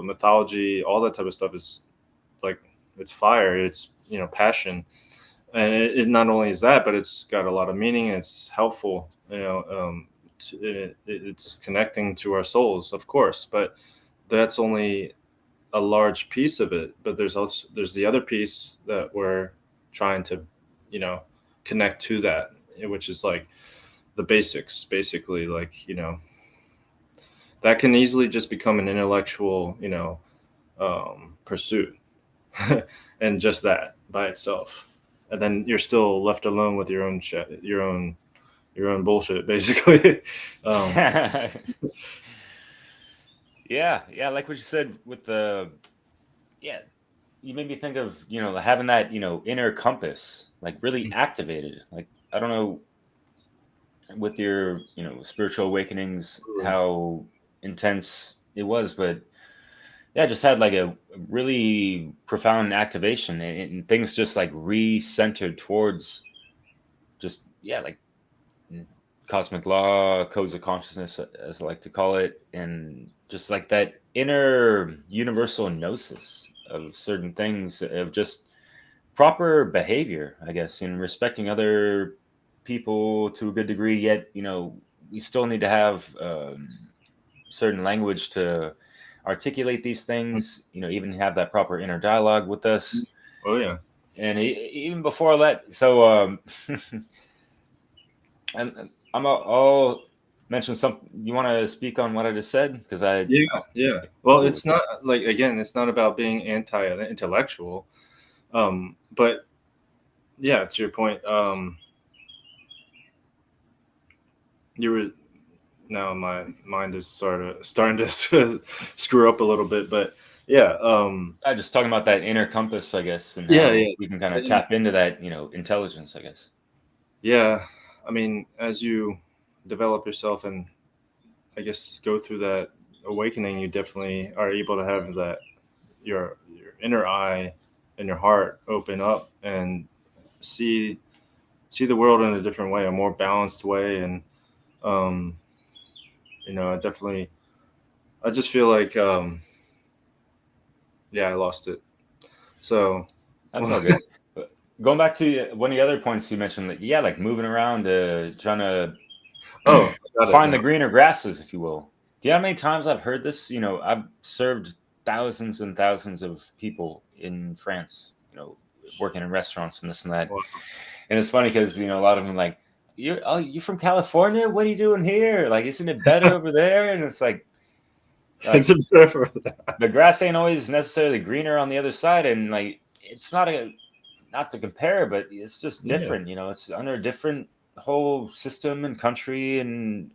mythology, all that type of stuff is like, it's fire, it's passion. And it not only is that, but it's got a lot of meaning. It's helpful, it's connecting to our souls, of course, but that's only a large piece of it. But there's the other piece that we're trying to, you know, connect to that, which is like the basics, basically, like, that can easily just become an intellectual, pursuit, and just that by itself, and then you're still left alone with your own shit, your own bullshit, basically. um, yeah, like what you said with the, yeah, you made me think of having that inner compass like really activated. Like, I don't know, with your spiritual awakenings how intense it was, but yeah, I just had like a really profound activation, and things just like re-centered towards just, yeah, like, cosmic law, codes of consciousness, as I like to call it, and just like that inner universal gnosis of certain things, of just proper behavior, I guess, and respecting other people to a good degree. Yet, we still need to have certain language to articulate these things. Even have that proper inner dialogue with us. oh yeah. And even before that, so and I'll mention something. You want to speak on what I just said? Because Yeah, yeah. Well, cool. it's not like, again, it's not about being anti-intellectual, but yeah, to your point, you were now my mind is starting to screw up a little bit, but yeah, I just talking about that inner compass, I guess, and yeah, how yeah, we can kind of and tap into that, intelligence, I guess. yeah. I mean, as you develop yourself and I guess go through that awakening, you definitely are able to have that, your inner eye and your heart open up and see the world in a different way, a more balanced way. And I definitely I just feel like yeah, I lost it. So That's all good. But going back to one of the other points you mentioned, like yeah, like moving around, trying to oh, I got it find the now. greener grasses, if you will. Do you know how many times I've heard this? You know, I've served thousands and thousands of people in France. You know, working in restaurants and this and that. Wow. And it's funny because you know a lot of them like, you from California? What are you doing here? Like, isn't it better over there? And it's It's like a bit of the grass ain't always necessarily greener on the other side, and like it's not a not to compare, but it's just yeah, different. You know, it's under a different whole system and country and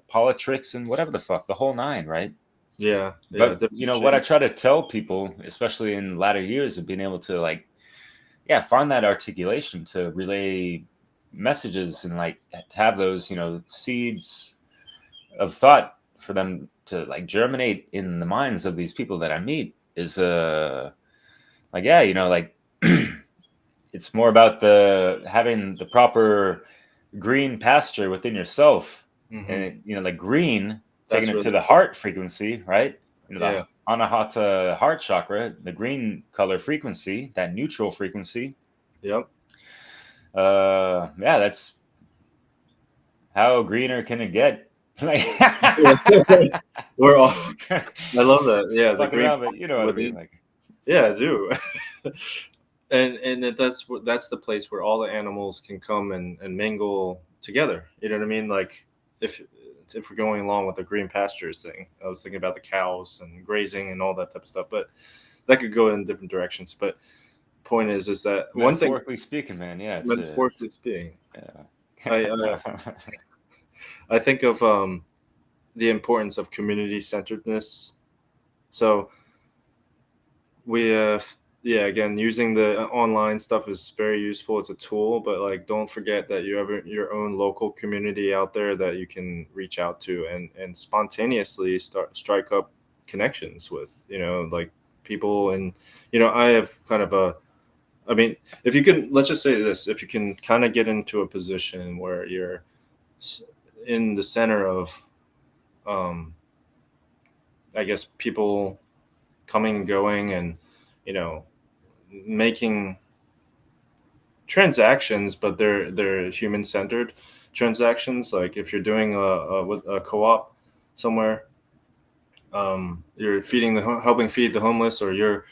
politics and whatever the fuck, the whole nine, right? yeah, yeah, But you different know what I try shapes. to tell people, especially in latter years, of being able to like, yeah, find that articulation to relay messages and like to have those, you know, seeds of thought for them to like germinate in the minds of these people that I meet is like yeah, you know, like it's more about the having the proper green pasture within yourself, and Hmm. you know, like green, taking That's it to really the heart frequency, right? You know, yeah, the anahata heart chakra, the green color frequency, that neutral frequency. yep. Yeah, that's how greener can it get? Like We're all. I love that. Yeah, the fucking green around, but you know what I mean. within. Like, Yeah, I do. That's the place where all the animals can come and mingle together. You know what I mean? Like if if we're going along with the green pastures thing, I was thinking about the cows and grazing and all that type of stuff. But that could go in different directions. But point is that one thing, metaphorically speaking, man, yeah, metaphorically speaking, I yeah. I think of the importance of community centeredness. So we yeah, again, using the online stuff is very useful. It's a tool, but like don't forget that you have your own local community out there that you can reach out to and spontaneously start strike up connections with, like people. And I have kind of a, I mean, if you can, let's just say this, if you can kind of get into a position where you're in the center of um I guess people coming and going, and you know making transactions, but they're human centered transactions. Like if you're doing a co-op somewhere, you're helping feed the homeless, or you're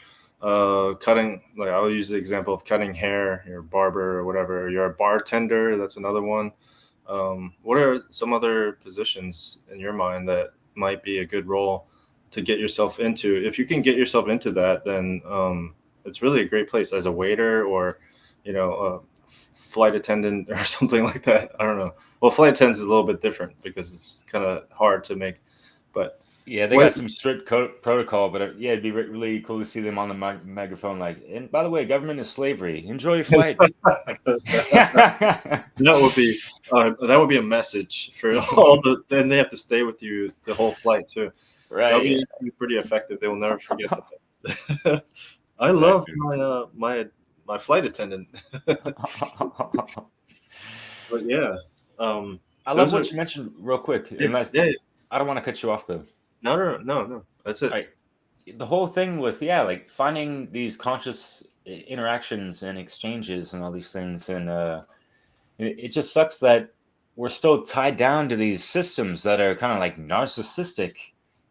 cutting. Like I'll use the example of cutting hair. You're a barber or whatever. You're a bartender. That's another one. What are some other positions in your mind that might be a good role to get yourself into? If you can get yourself into that, then it's really a great place as a waiter, or a flight attendant or something like that. I don't know. Well, flight attendants is a little bit different because it's kind of hard to make. But Yeah, they what? got some strict protocol, but yeah, it'd be really cool to see them on the megaphone. Like, and by the way, government is slavery. Enjoy your flight. Like, That would be a message for all the. Then they have to stay with you the whole flight too. That would right? be pretty effective. They will never forget that. I love Exactly. my flight attendant. But yeah, I love those are what you mentioned real quick. yeah, Unless yeah. I don't want to cut you off though. No, no, no, no. That's it. Right. The whole thing with yeah, like finding these conscious interactions and exchanges and all these things, and it just sucks that we're still tied down to these systems that are kind of like narcissistic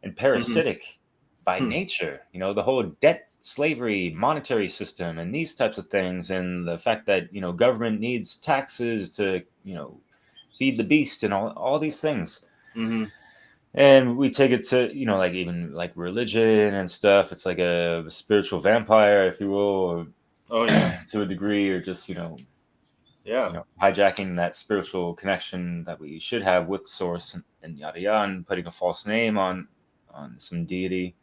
and Hmm. parasitic by Hmm. nature. You know, the whole debt slavery monetary system and these types of things, and the fact that you know government needs taxes to feed the beast and all these things. Hmm. And we take it to you know like even like religion and stuff. It's like a spiritual vampire, if you will, Oh or yeah, to a degree, or just yeah, hijacking that spiritual connection that we should have with source, and yada yada, and putting a false name on some deity.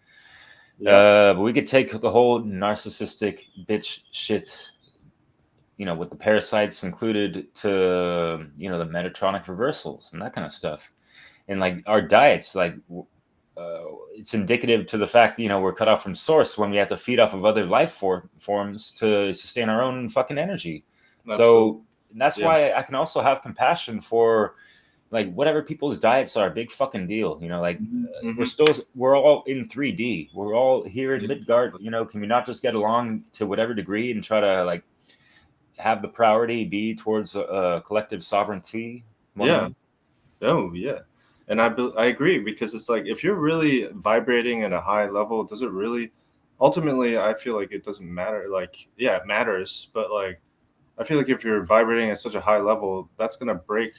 yeah. But we could take the whole narcissistic bitch shit, with the parasites included, to the Metatronic reversals and that kind of stuff, and like our diets, like it's indicative to the fact that, we're cut off from source when we have to feed off of other forms to sustain our own fucking energy. Absolutely. So that's Yeah. why I can also have compassion for like whatever people's diets are, big fucking deal. You know, like Mm-hmm. we're all in 3D. We're all here in Yeah. Midgard. You know, can we not just get along to whatever degree and try to like have the priority be towards collective sovereignty more than Yeah. anything? Oh, yeah. And I agree, because it's like if you're really vibrating at a high level, does it really? Ultimately, I feel like it doesn't matter. Like, yeah, it matters, but like I feel like if you're vibrating at such a high level, that's gonna break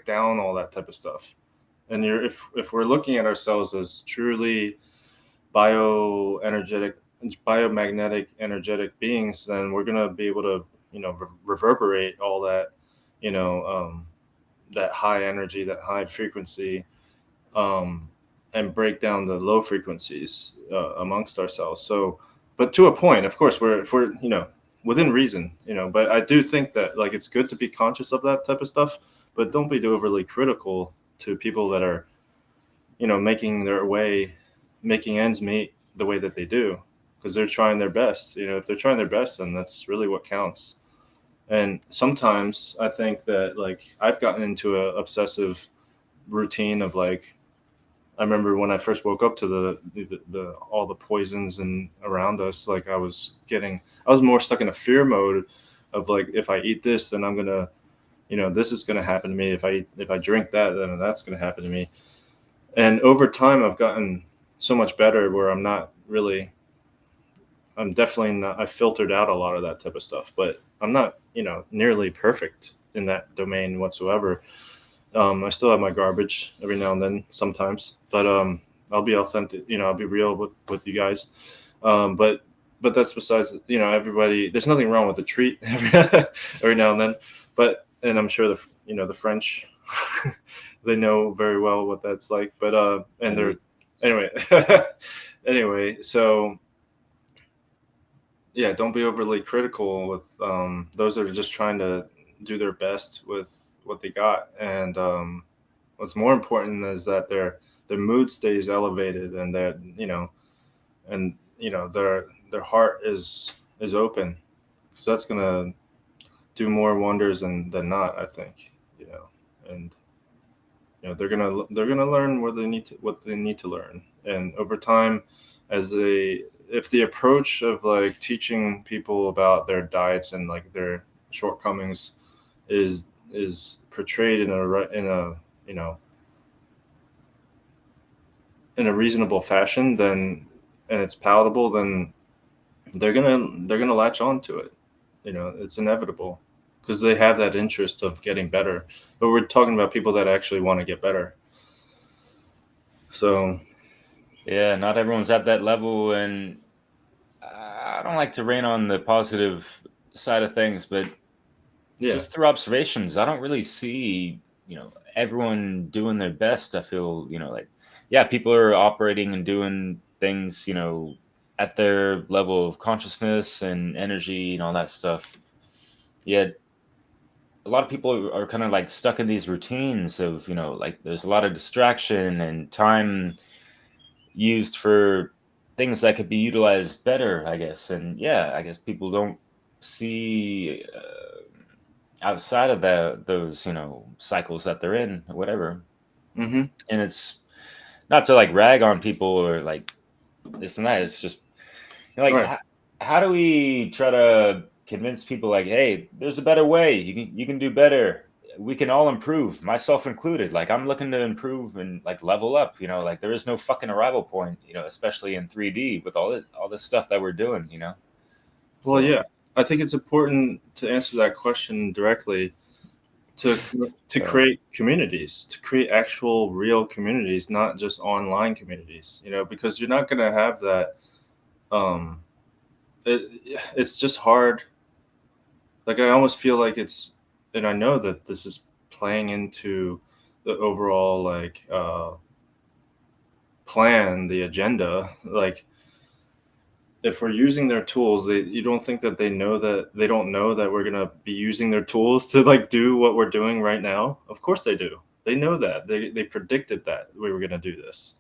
down all that type of stuff. And if we're looking at ourselves as truly bioenergetic, biomagnetic, energetic beings, then we're gonna be able to, reverberate all that, you know, that high energy, that high frequency, um, and break down the low frequencies amongst ourselves. So, but to a point, of course, if we're within reason, But I do think that like it's good to be conscious of that type of stuff, but don't be overly critical to people that are making their way, making ends meet the way that they do, because they're trying their best. If they're trying their best, then that's really what counts. And sometimes I think that like I've gotten into a obsessive routine of like I remember when I first woke up to the all the poisons and around us, like I was more stuck in a fear mode of like if I eat this, then I'm gonna, this is gonna happen to me. If I drink that, then that's gonna happen to me. And over time, I've gotten so much better where I'm definitely not. I filtered out a lot of that type of stuff, but I'm not, nearly perfect in that domain whatsoever. I still have my garbage every now and then, sometimes, but I'll be authentic. I'll be real with you guys. But that's besides. Everybody. There's nothing wrong with a treat every now and then. And I'm sure the French, they know very well what that's like. But and they're anyway. Anyway, so yeah, don't be overly critical with those that are just trying to do their best with what they got. And what's more important is that their mood stays elevated, and that their heart is open, because that's gonna do more wonders than not, I think. And they're gonna learn what they need to learn. And over time, if the approach of like teaching people about their diets and like their shortcomings is portrayed in a you know in a reasonable fashion, then and it's palatable, then they're gonna latch on to it. It's inevitable, because they have that interest of getting better. But we're talking about people that actually want to get better. So Yeah, not everyone's at that level, and I don't like to rain on the positive side of things, but yeah. just through observations, I don't really see, everyone doing their best. I feel, like, yeah, people are operating and doing things, at their level of consciousness and energy and all that stuff. Yet a lot of people are kind of like stuck in these routines of, like there's a lot of distraction and time used for things that could be utilized better, I guess. And yeah, I guess people don't see outside of those cycles that they're in or whatever. Mm-hmm. And it's not to like rag on people or like this and that. It's just like Right. how do we try to convince people like, hey, there's a better way, you can do better, we can all improve, myself included. Like I'm looking to improve and like level up, like there is no fucking arrival point, especially in 3D with all this stuff that we're doing, Well, so yeah. I think it's important to answer that question directly, to so create communities, to create actual real communities, not just online communities. Because you're not going to have that. Um, it's just hard. Like I almost feel like and I know that this is playing into the overall like plan, the agenda. Like if we're using their tools, you don't think that they don't know that we're gonna be using their tools to like do what we're doing right now? Of course they do. They know that. They predicted that we were gonna do this.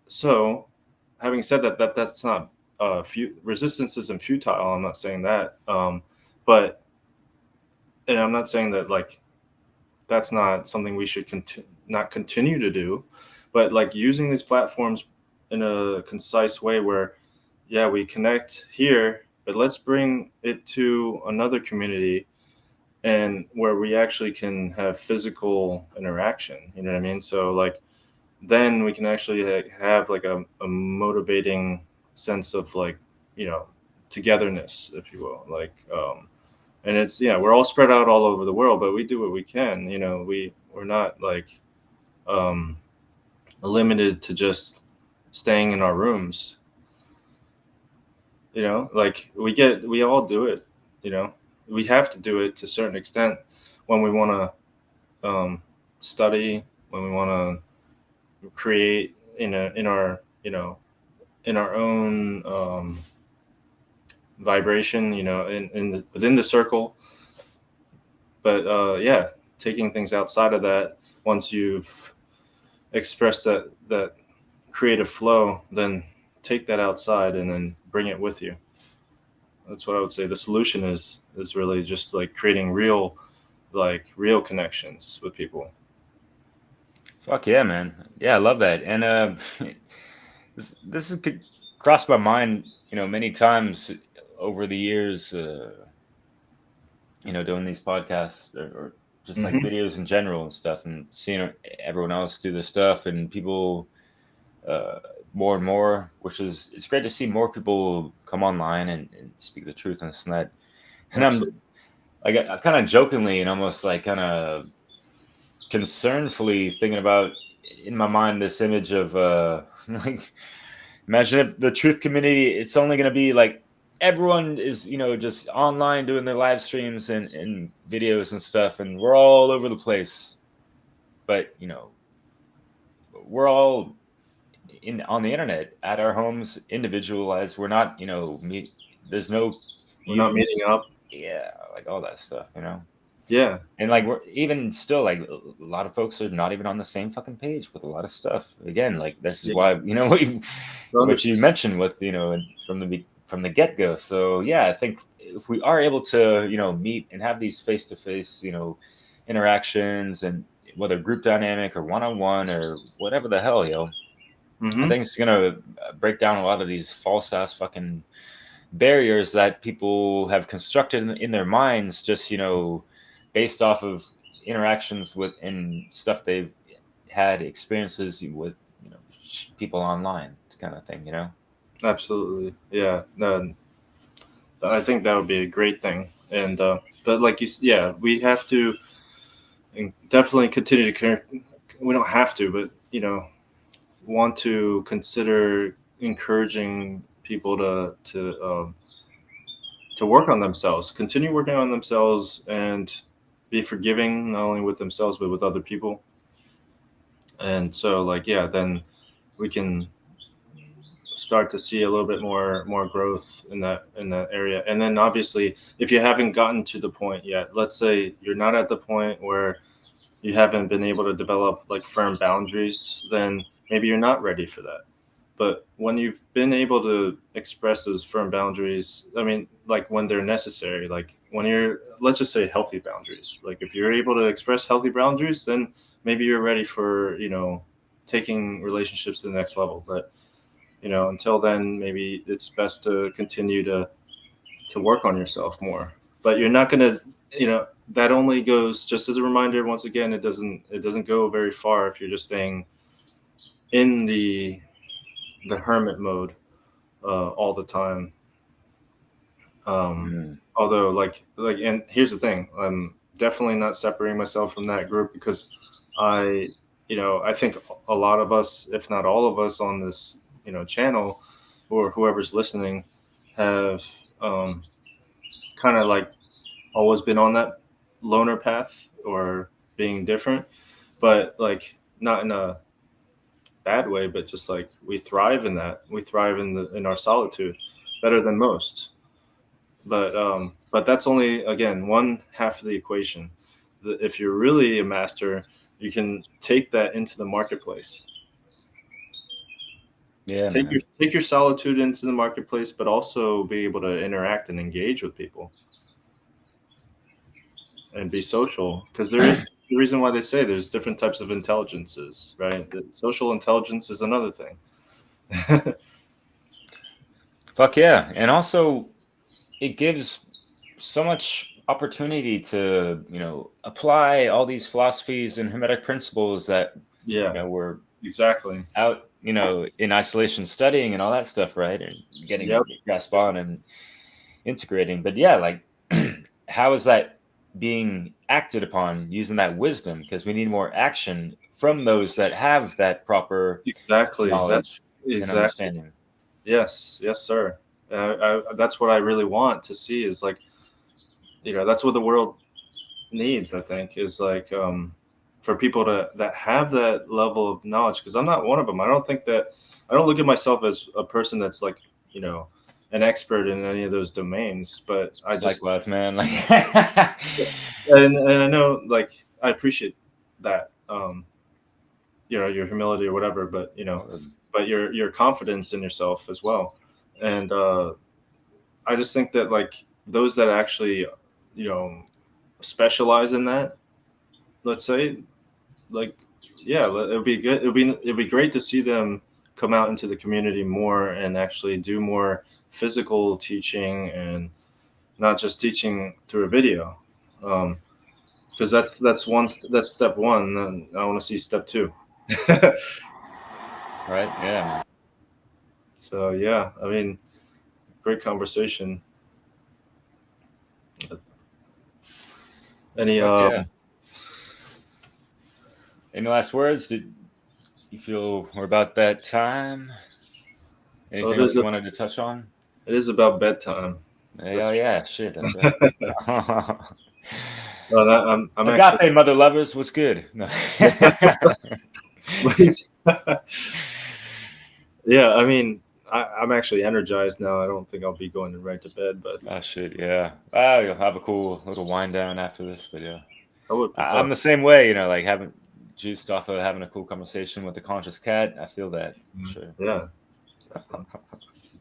So, having said that's not resistance isn't futile. I'm not saying that. But and I'm not saying that like that's not something we should not continue to do. But like using these platforms in a concise way where, yeah, we connect here, but let's bring it to another community and where we actually can have physical interaction. You know what I mean? So like then we can actually have like a motivating sense of like, you know, togetherness, if you will. Like, and it's, yeah, we're all spread out all over the world, but we do what we can. You know, we're not like limited to just staying in our rooms. You know, like we all do it. You know, we have to do it to a certain extent when we want to study, when we want to create in our, you know, in our own vibration, you know, within the circle. But yeah, taking things outside of that, once you've expressed that creative flow, then take that outside and then bring it with you. That's what I would say. The solution is really just like creating real connections with people. Fuck yeah, man. Yeah, I love that. And this has crossed my mind, you know, many times over the years, you know, doing these podcasts or just like Mm-hmm. videos in general and stuff, and seeing everyone else do this stuff and people uh, more and more, which is, it's great to see more people come online and speak the truth and this and that. And I'm Absolutely. like, I kind of jokingly and almost like kind of concernfully thinking about in my mind this image of like, imagine if the truth community, it's only going to be like everyone is, you know, just online doing their live streams and videos and stuff, and we're all over the place. But, you know, we're all in on the internet at our homes, individualized. We're not, you know, there's no We're not you, meeting up. yeah, like all that stuff, you know. Yeah. And like we're even still like a lot of folks are not even on the same fucking page with a lot of stuff. Again, like this is Yeah. why, you know, So what you mentioned with, you know, from the get go. So yeah, I think if we are able to, you know, meet and have these face to face, you know, interactions, and whether group dynamic or one on one or whatever the hell, yo, I Mm-hmm. think it's gonna break down a lot of these false ass fucking barriers that people have constructed in their minds, just, you know, based off of interactions with and stuff they've had experiences with, you know, people online kind of thing, you know. Absolutely. Yeah. No, I think that would be a great thing. And but like yeah, we have to definitely continue to care. We don't have to, but you know, want to consider encouraging people to work on themselves, continue working on themselves, and be forgiving not only with themselves but with other people. And so, like, yeah, then we can start to see a little bit more growth in that area. And then obviously, if you haven't gotten to the point yet, let's say you're not at the point where you haven't been able to develop like firm boundaries, then maybe you're not ready for that. But when you've been able to express those firm boundaries, I mean, like when they're necessary, like when you're, let's just say healthy boundaries, like if you're able to express healthy boundaries, then maybe you're ready for, you know, taking relationships to the next level. But, you know, until then, maybe it's best to continue to work on yourself more. But you're not going to, you know, that only goes, just as a reminder, once again, it doesn't go very far if you're just staying in the hermit mode all the time. Mm. Although, and here's the thing, I'm definitely not separating myself from that group because I, you know, I think a lot of us, if not all of us on this, you know, channel or whoever's listening have kind of like always been on that loner path or being different, but like not in a bad way, but just like we thrive in that. We thrive in our solitude better than most. But that's only again one half of the equation. If you're really a master, you can take that into the marketplace. Yeah, man. Take your solitude into the marketplace, but also be able to interact and engage with people and be social because there is the reason why they say there's different types of intelligences, right? The social intelligence is another thing. Fuck yeah. And also, it gives so much opportunity to, apply all these philosophies and hermetic principles that, Yeah, we're exactly. out, in isolation studying and all that stuff, right? And getting a Yep. grasp on and integrating. But yeah, like, how is that being acted upon using that wisdom? Because we need more action from those that have that proper Exactly. That's knowledge and exactly. understanding. Yes, yes, sir. That's what I really want to see is like, that's what the world needs, I think, is like for people to that have that level of knowledge. Because I'm not one of them. I don't look at myself as a person that's like, you know, an expert in any of those domains. But I just Likewise, man. Like, and I know like I appreciate that your humility or whatever, but but your confidence in yourself as well. And I just think that like those that actually you know specialize in that, let's say, like, yeah, it would be good. It'd be great to see them come out into the community more and actually do more physical teaching and not just teaching through a video. Because that's step one. And I want to see step two. right? Yeah, man. So yeah, I mean, great conversation. Any Fuck yeah. Any last words? Did you feel we're about that time? well, Anything else you wanted to touch on? it is about bedtime. Yeah, That's true. yeah, shit, that's right. Well, I'm actually Agape, mother lovers, what's good? No. yeah, I mean, I'm actually energized now. I don't think I'll be going right to bed, but Oh shit, yeah. Ah, you'll have a cool little wind down after this video. I would I'm the same way, like having juiced off of having a cool conversation with the conscious cat. I feel that for sure. yeah,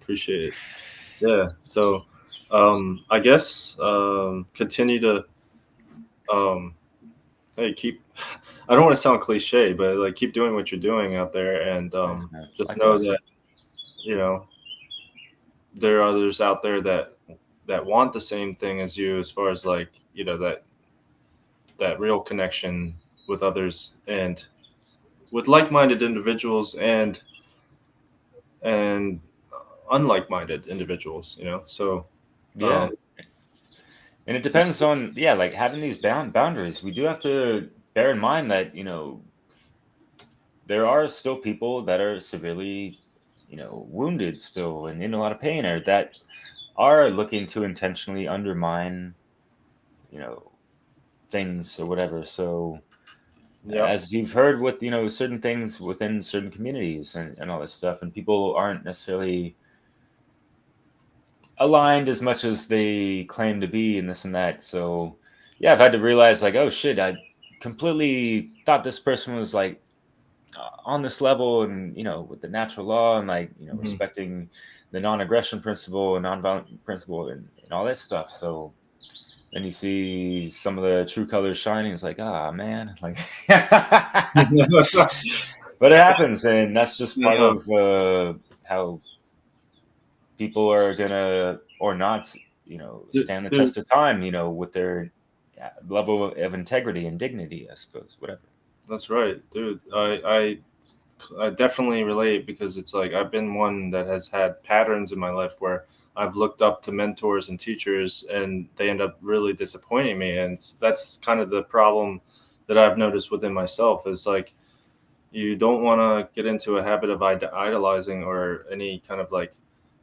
appreciate it. Yeah, so I guess continue to hey keep. I don't want to sound cliche, but like keep doing what you're doing out there, and Thanks, man. just know Likewise. that you know there are others out there that want the same thing as you, as far as like that real connection with others and with like-minded individuals and unlike-minded individuals. So Yeah. um, And it depends on, yeah, like having these boundaries. We do have to bear in mind that, there are still people that are severely, wounded still and in a lot of pain, or that are looking to intentionally undermine, you know, things or whatever. So, yeah, as you've heard with, certain things within certain communities and all this stuff, and people aren't necessarily aligned as much as they claim to be and this and that. So, yeah, I've had to realize, like, oh shit, I completely thought this person was like on this level and with the natural law and like mhm. respecting the non-aggression principle and nonviolent principle and all that stuff. So then you see some of the true colors shining. It's like, ah, man, like, but it happens, and that's just part Yeah, of how people are gonna or not, stand the dude, test of time, with their level of integrity and dignity, I suppose, whatever. that's right, dude. I definitely relate because it's like I've been one that has had patterns in my life where I've looked up to mentors and teachers and they end up really disappointing me. And that's kind of the problem that I've noticed within myself is like you don't want to get into a habit of idolizing or any kind of like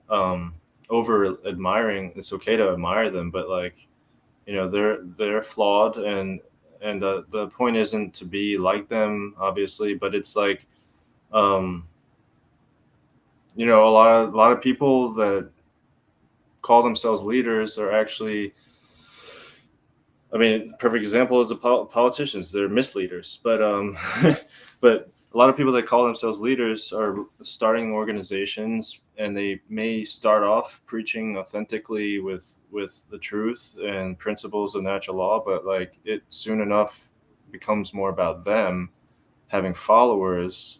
um, over admiring. It's okay to admire them, but like they're flawed and the point isn't to be like them, obviously, but it's like um, a lot of people that call themselves leaders are actually, I mean, perfect example is the politicians. They're misleaders, but but a lot of people that call themselves leaders are starting organizations, and they may start off preaching authentically with the truth and principles of natural law, but like it soon enough becomes more about them having followers,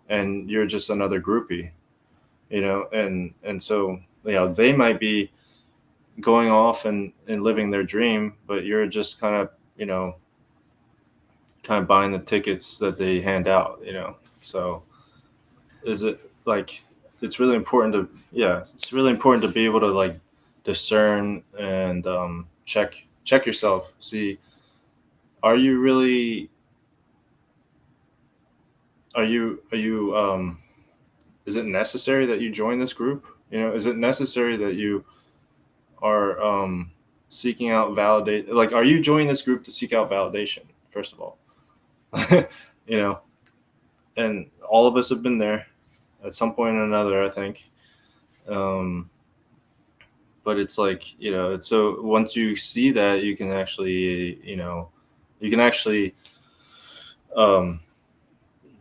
and you're just another groupie, and so they might be going off and living their dream, but you're just kind of buying the tickets that they hand out, so is it like it's really important to be able to like discern and check yourself, see, are you really are you is it necessary that you join this group? Is it necessary that you are seeking out validate? Like, are you joining this group to seek out validation? First of all, and all of us have been there at some point or another, I think. But it's like, it's so once you see that, you can actually,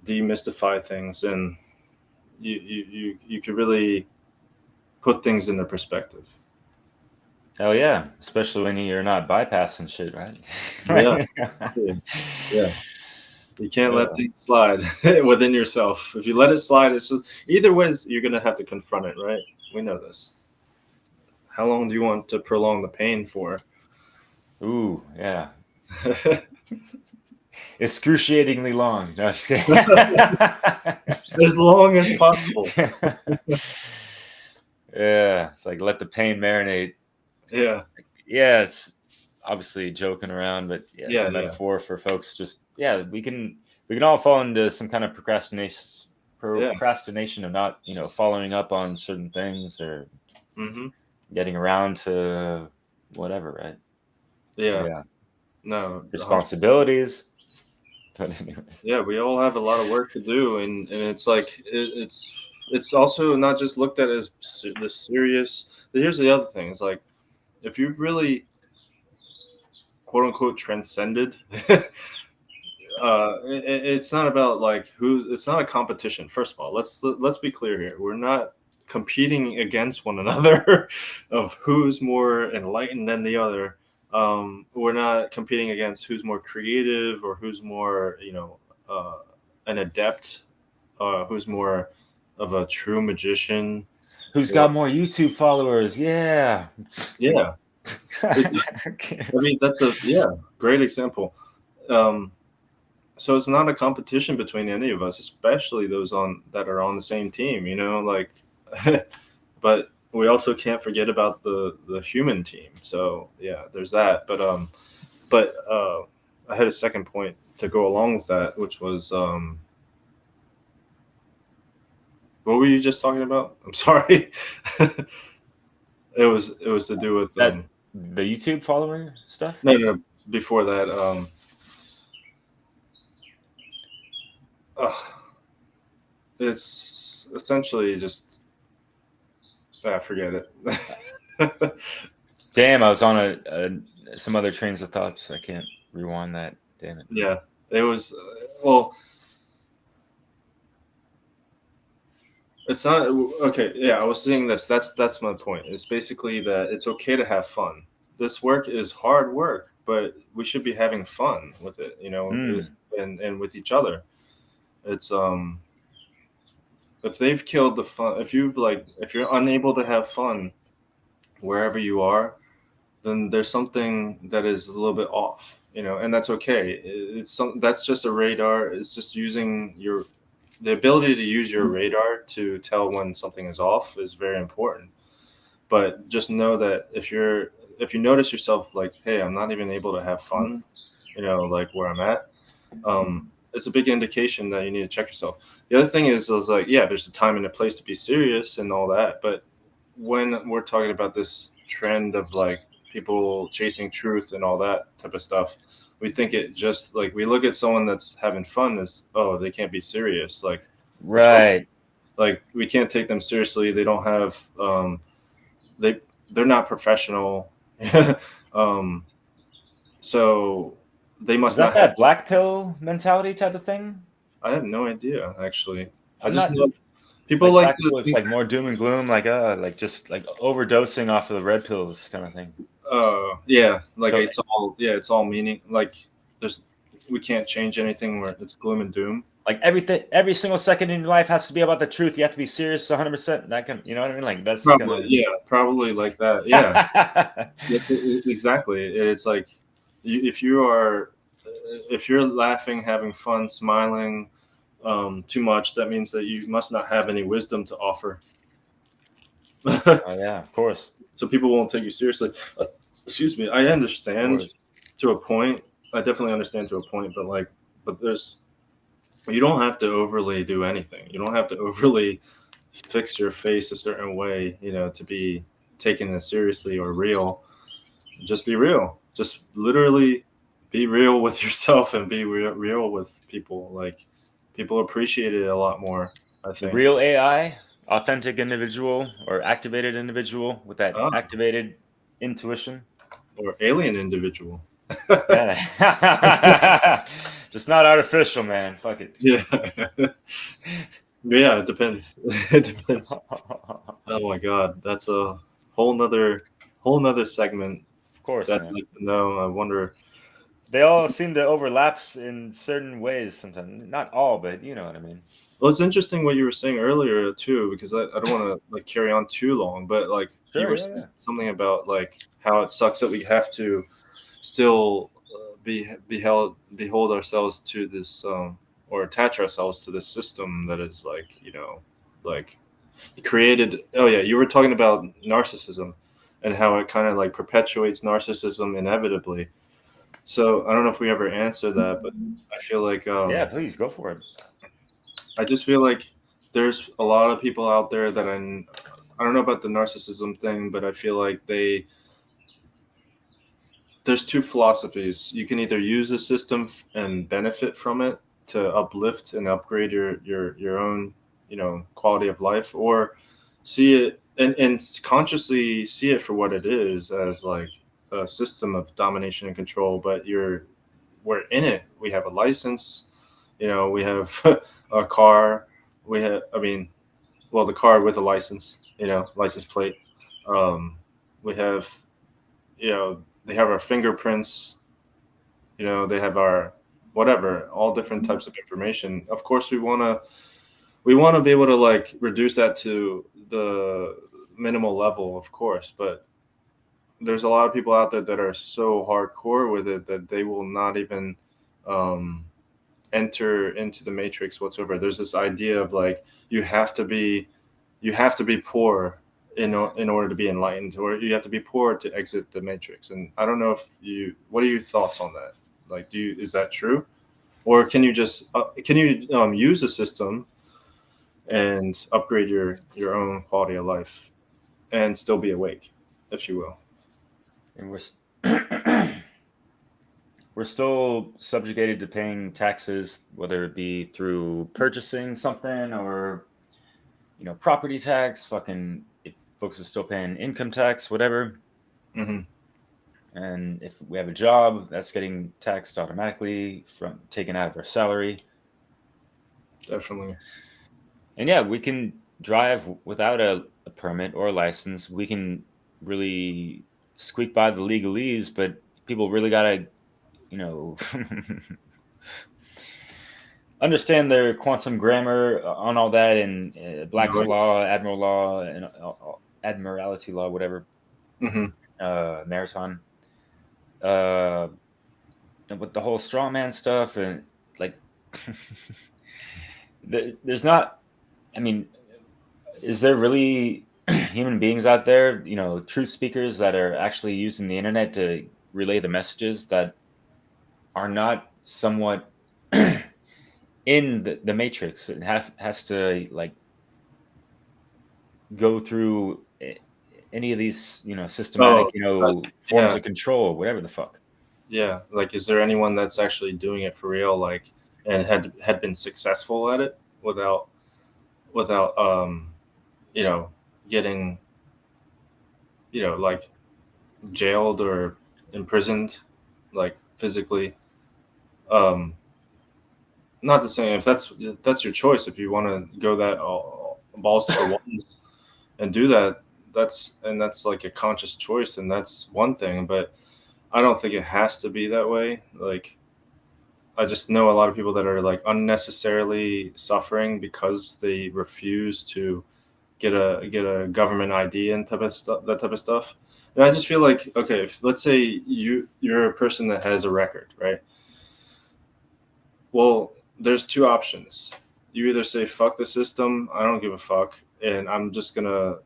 demystify things, and you could really put things into perspective. Hell yeah, especially when you're not bypassing shit, right? Yeah. Yeah. You can't let things slide within yourself. If you let it slide, it's just either way, you're gonna have to confront it, right? We know this. How long do you want to prolong the pain for? Ooh, yeah. Excruciatingly long. No, just kidding. As long as possible. Yeah, it's like let the pain marinate. Yeah. Yeah, it's obviously joking around, but it's Yeah, a metaphor for folks. Just we can all fall into some kind of procrastination of not following up on certain things or getting around to whatever, right? Yeah. No responsibilities. But anyways. Yeah, we all have a lot of work to do, and it's like it's also not just looked at as the serious. Here's the other thing: is like if you've really quote unquote transcended. It's not about like it's not a competition. First of all, let's be clear here. We're not competing against one another of who's more enlightened than the other. We're not competing against who's more creative or who's more, an adept, who's more of a true magician. Who's got more YouTube followers? Yeah. Yeah. I mean, that's a great example. So it's not a competition between any of us, especially those that are on the same team, like, but we also can't forget about the human team. So yeah, there's that. But I had a second point to go along with that, which was, what were you just talking about? I'm sorry. It was to do with the YouTube follower stuff. No, before that. It's essentially just forget it. Damn, I was on some other trains of thoughts. I can't rewind that. Damn it. Yeah, it was well. It's not okay. Yeah, I was saying this. That's my point. It's basically that it's okay to have fun. This work is hard work, but we should be having fun with it, and with each other. It's if they've killed the fun, if you're unable to have fun wherever you are, then there's something that is a little bit off, and that's okay. That's just a radar. It's just using the ability to use your radar to tell when something is off is very important. But just know that if you notice yourself like, hey, I'm not even able to have fun, like where I'm at, it's a big indication that you need to check yourself. The other thing is like, yeah, there's a time and a place to be serious and all that. But when we're talking about this trend of like people chasing truth and all that type of stuff, we think it just like we look at someone that's having fun as, oh, they can't be serious. Like, right. Like we can't take them seriously. They don't have, they're not professional. So they must not have that black pill mentality type of thing. I have no idea, actually. I just know people like to it's like more doom and gloom, like just like overdosing off of the red pills kind of thing. Yeah, like it's all meaning. Like there's we can't change anything where it's gloom and doom. Like every single second in your life has to be about the truth. You have to be serious 100%. That can, you know what I mean? Like that's Probably like that. Yeah, that's exactly. It's like if you're laughing, having fun, smiling too much, that means that you must not have any wisdom to offer. Oh yeah, of course. So people won't take you seriously. Excuse me. I understand to a point. I definitely understand to a point, but you don't have to overly do anything. You don't have to overly fix your face a certain way, to be taken as seriously or real. Just be real. Just literally be real with yourself and be real with people. Like people appreciate it a lot more, I think. Real AI, authentic individual or activated individual with that activated intuition. Or alien individual. Yeah. Just not artificial, man. Fuck it. Yeah. Yeah, it depends. It depends. Oh my god, that's a whole nother segment. Of course, That man. I'd like to know. I wonder. They all seem to overlap in certain ways sometimes. Not all, but you know what I mean. Well, it's interesting what you were saying earlier too, because I don't want to carry on too long, but you were saying something about how it sucks that we have to still behold ourselves to this or attach ourselves to this system that is created. Oh yeah, you were talking about narcissism and how it kind of perpetuates narcissism inevitably. So I don't know if we ever answer that, but I feel like yeah, please go for it. I just feel like there's a lot of people out there that I don't know about the narcissism thing, but I feel like there's two philosophies. You can either use the system and benefit from it to uplift and upgrade your own, quality of life, or see it and consciously see it for what it is, as a system of domination and control. But we're in it. We have a license, we have a car. The car with a license, license plate. We have, they have our fingerprints, they have our whatever, all different types of information. Of course, we want to be able to reduce that to the minimal level, of course, but there's a lot of people out there that are so hardcore with it that they will not even enter into the matrix whatsoever. There's this idea of you have to be poor in order to be enlightened, or you have to be poor to exit the matrix. And I don't know what are your thoughts on that? Is that true, or can you just use the system and upgrade your own quality of life and still be awake, if you will? And we're still subjugated to paying taxes, whether it be through purchasing something or property tax. Fucking, if folks are still paying income tax, whatever. Mm-hmm. And if we have a job, that's getting taxed automatically from taken out of our salary. Definitely. And yeah, we can drive without a permit or a license. We can really squeak by the legalese, but people really gotta, understand their quantum grammar on all that, and Black's law, Admiral law, and Admiralty law, whatever. Mm-hmm. Marathon. With the whole strawman stuff, and there's not. I mean, is there really human beings out there, truth speakers that are actually using the internet to relay the messages that are not somewhat in the matrix? It has to go through any of these, systematic, forms of control, whatever the fuck. Yeah, is there anyone that's actually doing it for real, and had been successful at it without getting jailed or imprisoned, physically? Not the same. If that's your choice, if you want to go that balls to the walls and do that, that's a conscious choice, and that's one thing. But I don't think it has to be that way. I just know a lot of people that are like unnecessarily suffering because they refuse to get a government ID and type of stuff, that type of stuff. And I just feel like, okay, if let's say you're a person that has a record, right? Well, there's two options. You either say fuck the system, I don't give a fuck, and I'm just gonna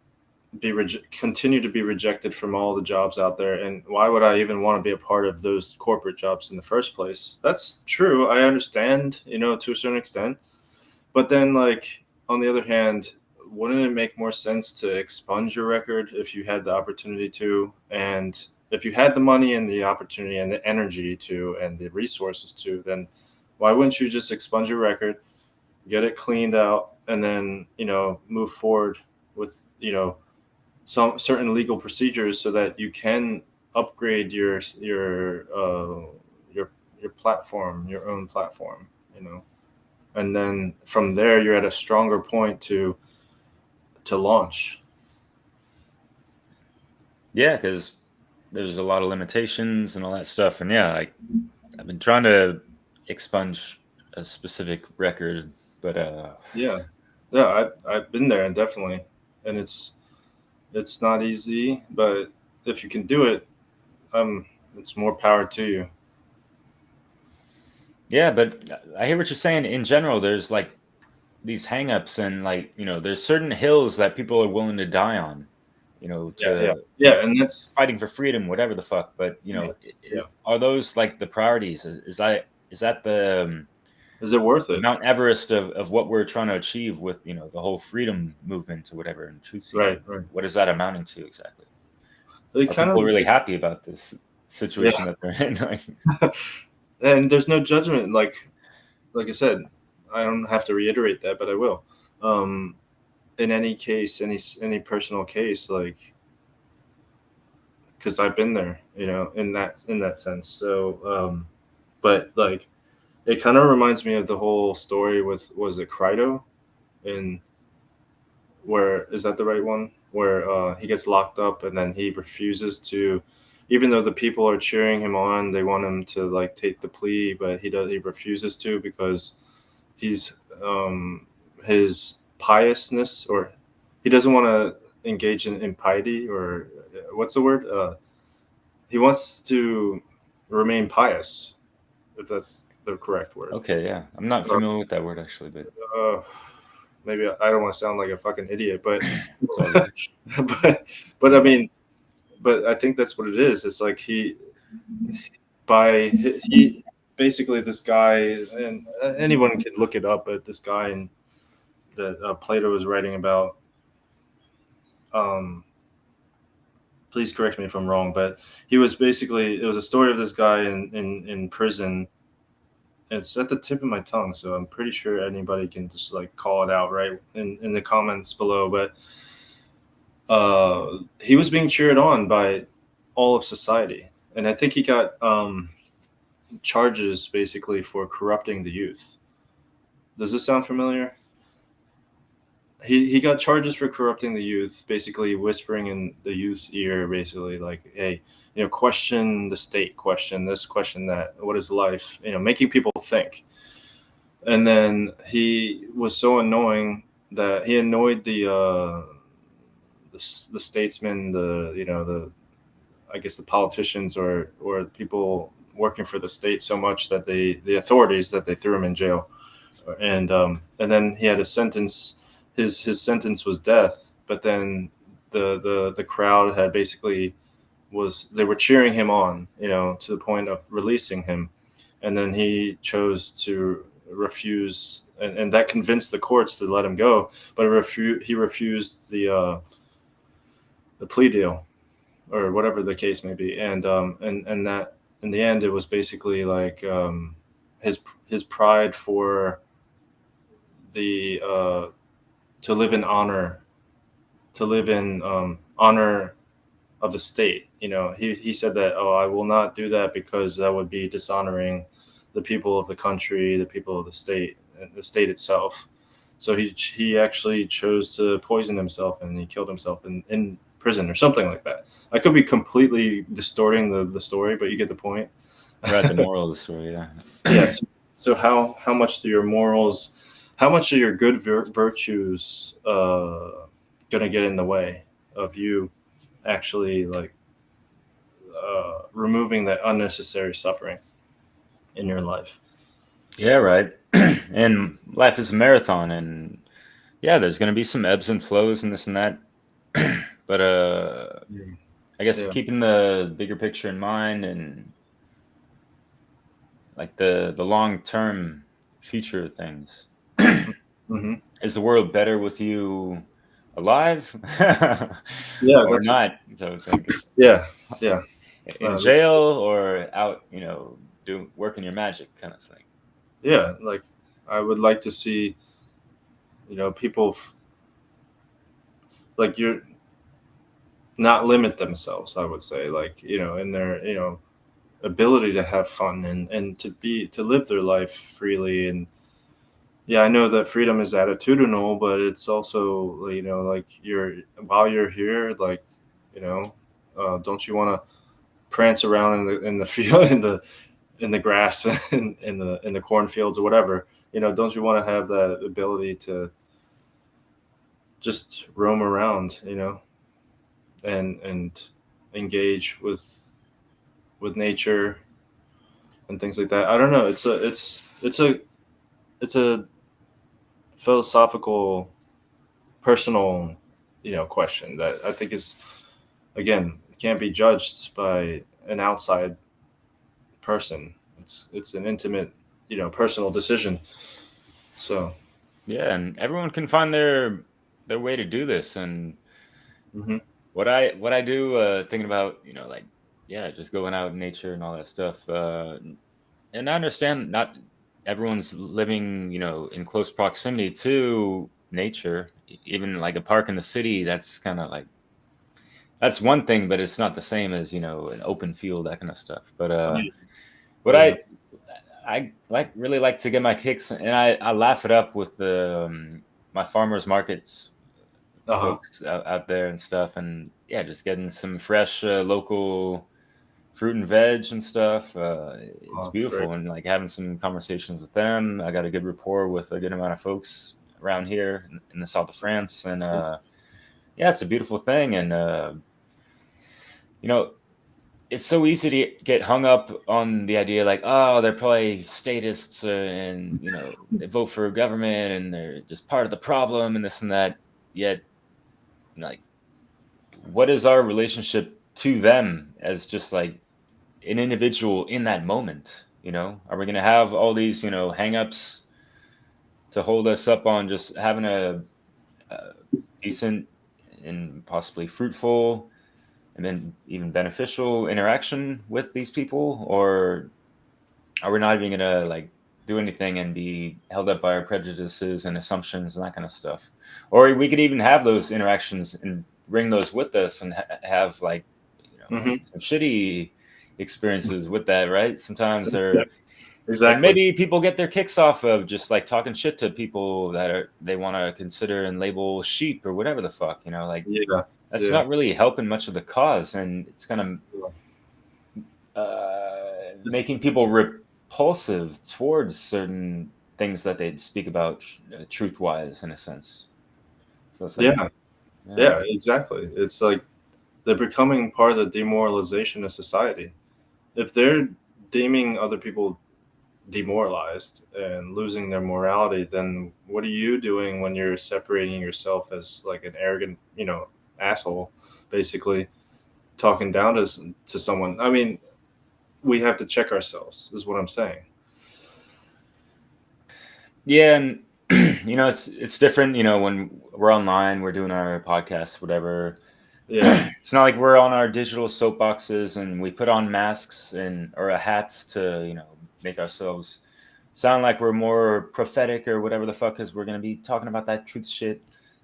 continue to be rejected from all the jobs out there. And why would I even want to be a part of those corporate jobs in the first place? That's true. I understand, to a certain extent. But then, like, on the other hand, wouldn't it make more sense to expunge your record if you had the opportunity to? And if you had the money and the opportunity and the energy to and the resources to, then why wouldn't you just expunge your record, get it cleaned out, and then, move forward with, some certain legal procedures so that you can upgrade your platform, your own platform, and then from there you're at a stronger point to launch. Yeah, because there's a lot of limitations and all that stuff, and yeah, I've been trying to expunge a specific record, but I've been there, and definitely, and it's not easy, but if you can do it, it's more power to you. yeah, but I hear what you're saying. In general, there's like these hangups, and like there's certain hills that people are willing to die on, And that's fighting for freedom, whatever the fuck. But are those like the priorities? Is that the is it worth it? Mount Everest of what we're trying to achieve with the whole freedom movement or whatever, and truth seeking? Right. What is that amounting to exactly? Are people really happy about this situation that they're in? Like, and there's no judgment. Like I said, I don't have to reiterate that, but I will. In any case, any personal case, like, because I've been there, in that sense. So, but like, it kind of reminds me of the whole story with, was it Crito, is that the right one? Where he gets locked up and then he refuses to, even though the people are cheering him on, they want him to like take the plea, but he refuses to because he's his piousness, or he doesn't want to engage in impiety, or what's the word? He wants to remain pious, if that's the correct word. Okay, yeah, I'm not familiar with that word actually, but maybe I don't want to sound like a fucking idiot, but but I mean, but I think that's what it is. It's like he basically, this guy, and anyone can look it up, but this guy that Plato was writing about, please correct me if I'm wrong, but he was basically, it was a story of this guy in prison. It's at the tip of my tongue, so I'm pretty sure anybody can just like call it out right in the comments below. But he was being cheered on by all of society, and I think he got charges basically for corrupting the youth. Does this sound familiar? He got charges for corrupting the youth, basically whispering in the youth's ear, basically like, hey, question the state, question this, question that, what is life, making people think. And then he was so annoying that he annoyed the statesmen, I guess the politicians or people working for the state so much that the authorities, that they threw him in jail. And then he had a sentence. His sentence was death, but then the crowd had basically they were cheering him on, to the point of releasing him, and then he chose to refuse, and that convinced the courts to let him go, but he refused the plea deal, or whatever the case may be, and that in the end it was basically like his pride for the to live in honor of the state. He said that, I will not do that because that would be dishonoring the people of the country, the people of the state, and the state itself. So he actually chose to poison himself, and he killed himself in prison or something like that. I could be completely distorting the story, but you get the point. Right, the moral of the story, yeah. Yes. So how much do your morals, how much are your good virtues gonna get in the way of you actually like removing that unnecessary suffering in your life? Yeah, right. And life is a marathon, and yeah, there's going to be some ebbs and flows and this and that. But Yeah. I guess Yeah. keeping the bigger picture in mind and like the long term future of things. Hmm. Is the world better with you alive Yeah, or that's not? So it's like yeah, yeah. in That's jail or out, doing working your magic kind of thing. yeah. Like I would like to see, people like you're not limit themselves. I would say, like in their ability to have fun and to live their life freely. And yeah, I know that freedom is attitudinal, but it's also like while you're here, like you know don't you want to prance around in the field in the grass and in the cornfields or whatever? Don't you want to have that ability to just roam around, and engage with nature and things like that? I don't know. It's a philosophical, personal, question that I think is, again, can't be judged by an outside person. It's an intimate, personal decision. So, Yeah, and everyone can find their way to do this. And hmm what I do, thinking about, like, yeah, just going out in nature and all that stuff. And I understand not everyone's living, in close proximity to nature. Even like a park in the city, that's kind of like that's one thing, but it's not the same as, an open field, that kind of stuff. But what yeah, I really like to get my kicks, and I laugh it up with the my farmers markets uh-huh. folks out there and stuff, and yeah, just getting some fresh local fruit and veg and stuff. It's Oh, that's great. beautiful, and like having some conversations with them. I got a good rapport with a good amount of folks around here in the south of France, and yeah, it's a beautiful thing. And you know, it's so easy to get hung up on the idea like, oh, they're probably statists, and they vote for government and they're just part of the problem and this and that. Yet, like, what is our relationship to them as just like an individual in that moment? Are we going to have all these hang-ups to hold us up on just having a decent and possibly fruitful and then even beneficial interaction with these people, or are we not even gonna like do anything and be held up by our prejudices and assumptions and that kind of stuff? Or we could even have those interactions and bring those with us and have like like Hmm. some shitty experiences with that, right? Sometimes they're Yeah, and exactly. maybe people get their kicks off of just like talking shit to people that they want to consider and label sheep or whatever the fuck, like Yeah, that's yeah. not really helping much of the cause, and it's kind of Just- making people repulsive towards certain things that they speak about truth wise, in a sense. So it's like, yeah, yeah, yeah, exactly. It's like they're becoming part of the demoralization of society. If they're deeming other people demoralized and losing their morality, then what are you doing when you're separating yourself as like an arrogant, asshole, basically talking down to someone? I mean, we have to check ourselves, is what I'm saying. yeah, and it's different. When we're online, we're doing our podcast, whatever. Yeah. It's not like we're on our digital soapboxes and we put on masks and or hats to make ourselves sound like we're more prophetic or whatever the fuck, because we're going to be talking about that truth shit,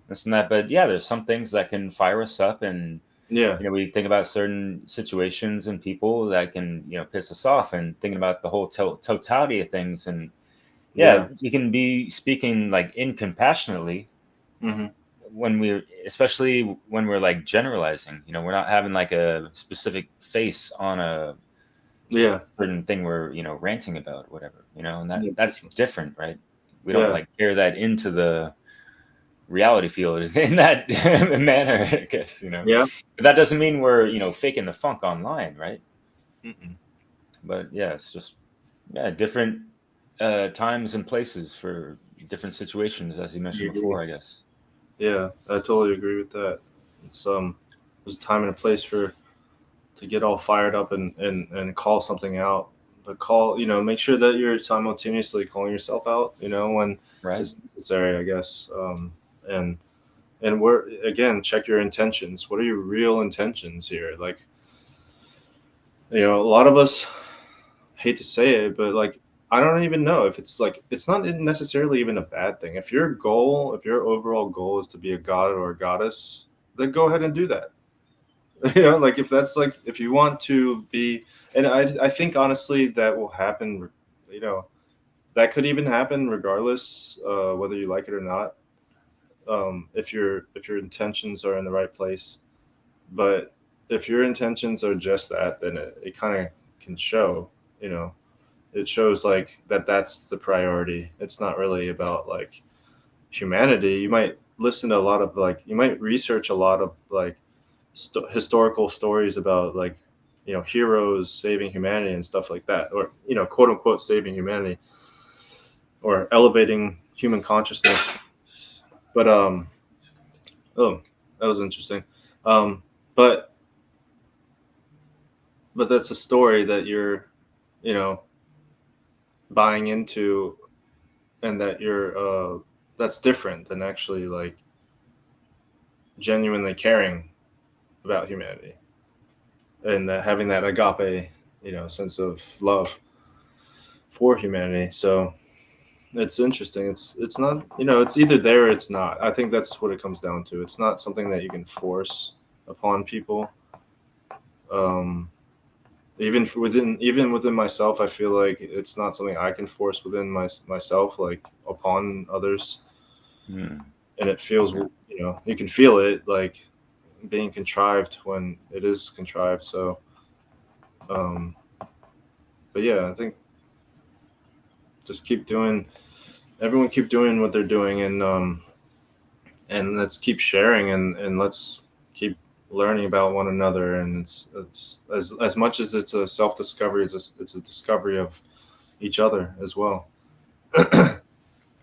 this and that. But yeah, there's some things that can fire us up, and Yeah. we think about certain situations and people that can piss us off, and thinking about the whole totality of things. And yeah, Yeah. we can be speaking like incompassionately Hmm. when we're especially when we're like generalizing. We're not having like a specific face on Yeah. certain thing we're, ranting about, whatever, and Yeah. that's different, right? We don't Yeah. like carry that into the reality field in that manner, I guess, Yeah. But that doesn't mean we're, faking the funk online, right? Mm-mm. But yeah, it's just, yeah, different times and places for different situations, as you I mentioned agree. before, I guess. Yeah, I totally agree with that. It's there's a time and a place for to get all fired up and call something out. But make sure that you're simultaneously calling yourself out, when Right. it's necessary, I guess. And we're again, check your intentions. What are your real intentions here? Like, a lot of us hate to say it, but like I don't even know if it's like it's not necessarily even a bad thing. If your overall goal is to be a god or a goddess, then go ahead and do that. Like if that's like if you want to be, and I think honestly that will happen. You know, that could even happen regardless whether you like it or not. If your intentions are in the right place, but if your intentions are just that, then it kind of can show. You know, it shows like that's the priority. It's not really about like humanity. You might listen to a lot of like you might research a lot of like historical stories about like heroes saving humanity and stuff like that, or quote unquote saving humanity or elevating human consciousness. But oh, that was interesting. Um, but that's a story that you're you know buying into, and that that's different than actually like genuinely caring about humanity and having that agape sense of love for humanity. So it's interesting. It's not it's either there or it's not. I think that's what it comes down to. It's not something that you can force upon people. um even within myself, I feel like it's not something I can force within myself, like upon others. Hmm. And it feels, you can feel it like being contrived when it is contrived. So um but yeah, I think just keep doing everyone keep doing what they're doing, and let's keep sharing, and let's keep learning about one another. And it's as much as it's a self discovery, it's a discovery of each other as well.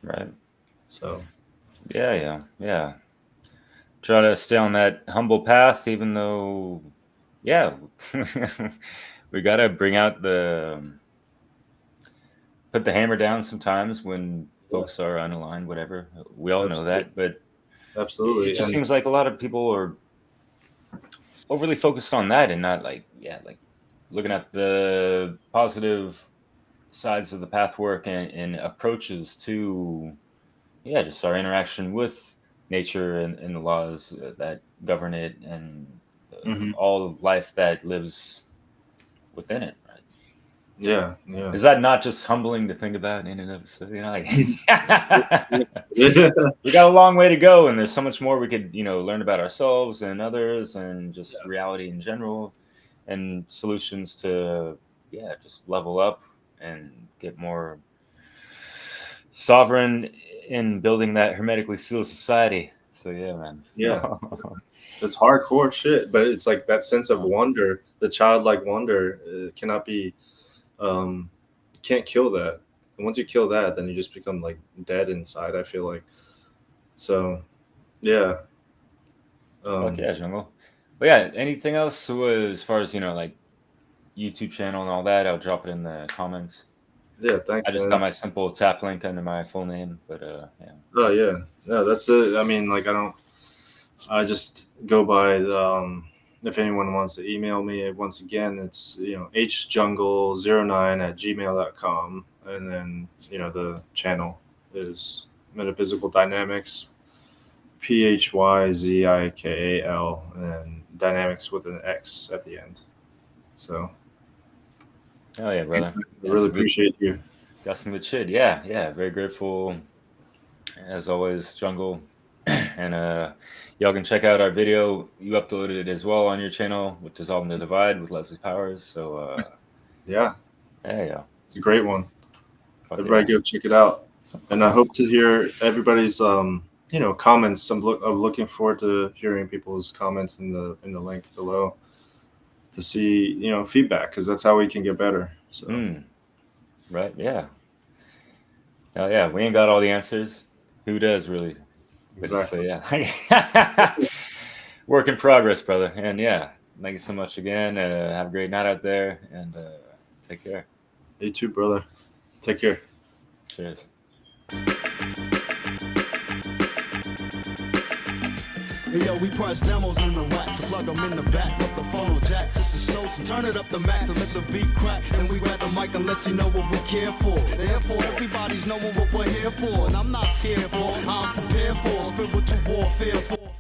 Right. So Yeah, yeah, yeah. Try to stay on that humble path, even though, yeah, we gotta bring out put the hammer down sometimes when yeah, folks are unaligned, whatever. We all know absolutely, that, but it absolutely. just And seems like a lot of people are overly focused on that and not like, yeah, like looking at the positive sides of the path work and approaches to, yeah, just our interaction with nature and the laws that govern it and mhm, all of life that lives within it, right? yeah, yeah. Is that not just humbling to think about in and of itself? Like Yeah. we got a long way to go, and there's so much more we could, learn about ourselves and others, and just reality in general, and solutions to, yeah, just level up and get more sovereign in building that hermetically sealed society. So yeah, man. Yeah. It's hardcore shit, but it's like that sense of wonder, the childlike wonder, cannot be, can't kill that. And once you kill that, then you just become like dead inside, I feel like. So, yeah. Fuck Um, yeah, jungle. But yeah, anything else as far as like YouTube channel and all that? I'll drop it in the comments. yeah, thanks, I just got man. my simple tap link under my full name, but yeah. Oh, yeah. Yeah, that's it. I mean, like, I just go by, if anyone wants to email me, once again, it's, hjungle09@gmail.com. And then, the channel is Metaphysical Dynamics, PHYZIKAL, and dynamics with an X at the end. So, Oh yeah, thanks, brother. man. I Yeah, really some good, appreciate you. got some good shit. Yeah, yeah. Very grateful as always, jungle. And y'all can check out our video. You uploaded it as well on your channel, which is All in the Divide with Leslie Powers. So Yeah, There you go. it's a great one. Fuck Everybody yeah. go check it out. And I hope to hear everybody's comments. I'm looking forward to hearing people's comments in the link below to see feedback, because that's how we can get better. So Right, yeah. Hell yeah, we ain't got all the answers. Who does, really? But exactly. So yeah. Work in progress, brother. And yeah, thank you so much again. Have a great night out there, and take care. You too, brother. Take care. Cheers. Yo, we press demos in the racks, plug them in the back with the phono jacks. It's the show, so turn it up the max and let the beat crack. And we grab the mic and let you know what we care for. Therefore, everybody's knowing what we're here for. And I'm not scared for, I'm prepared for. Spiritual warfare for.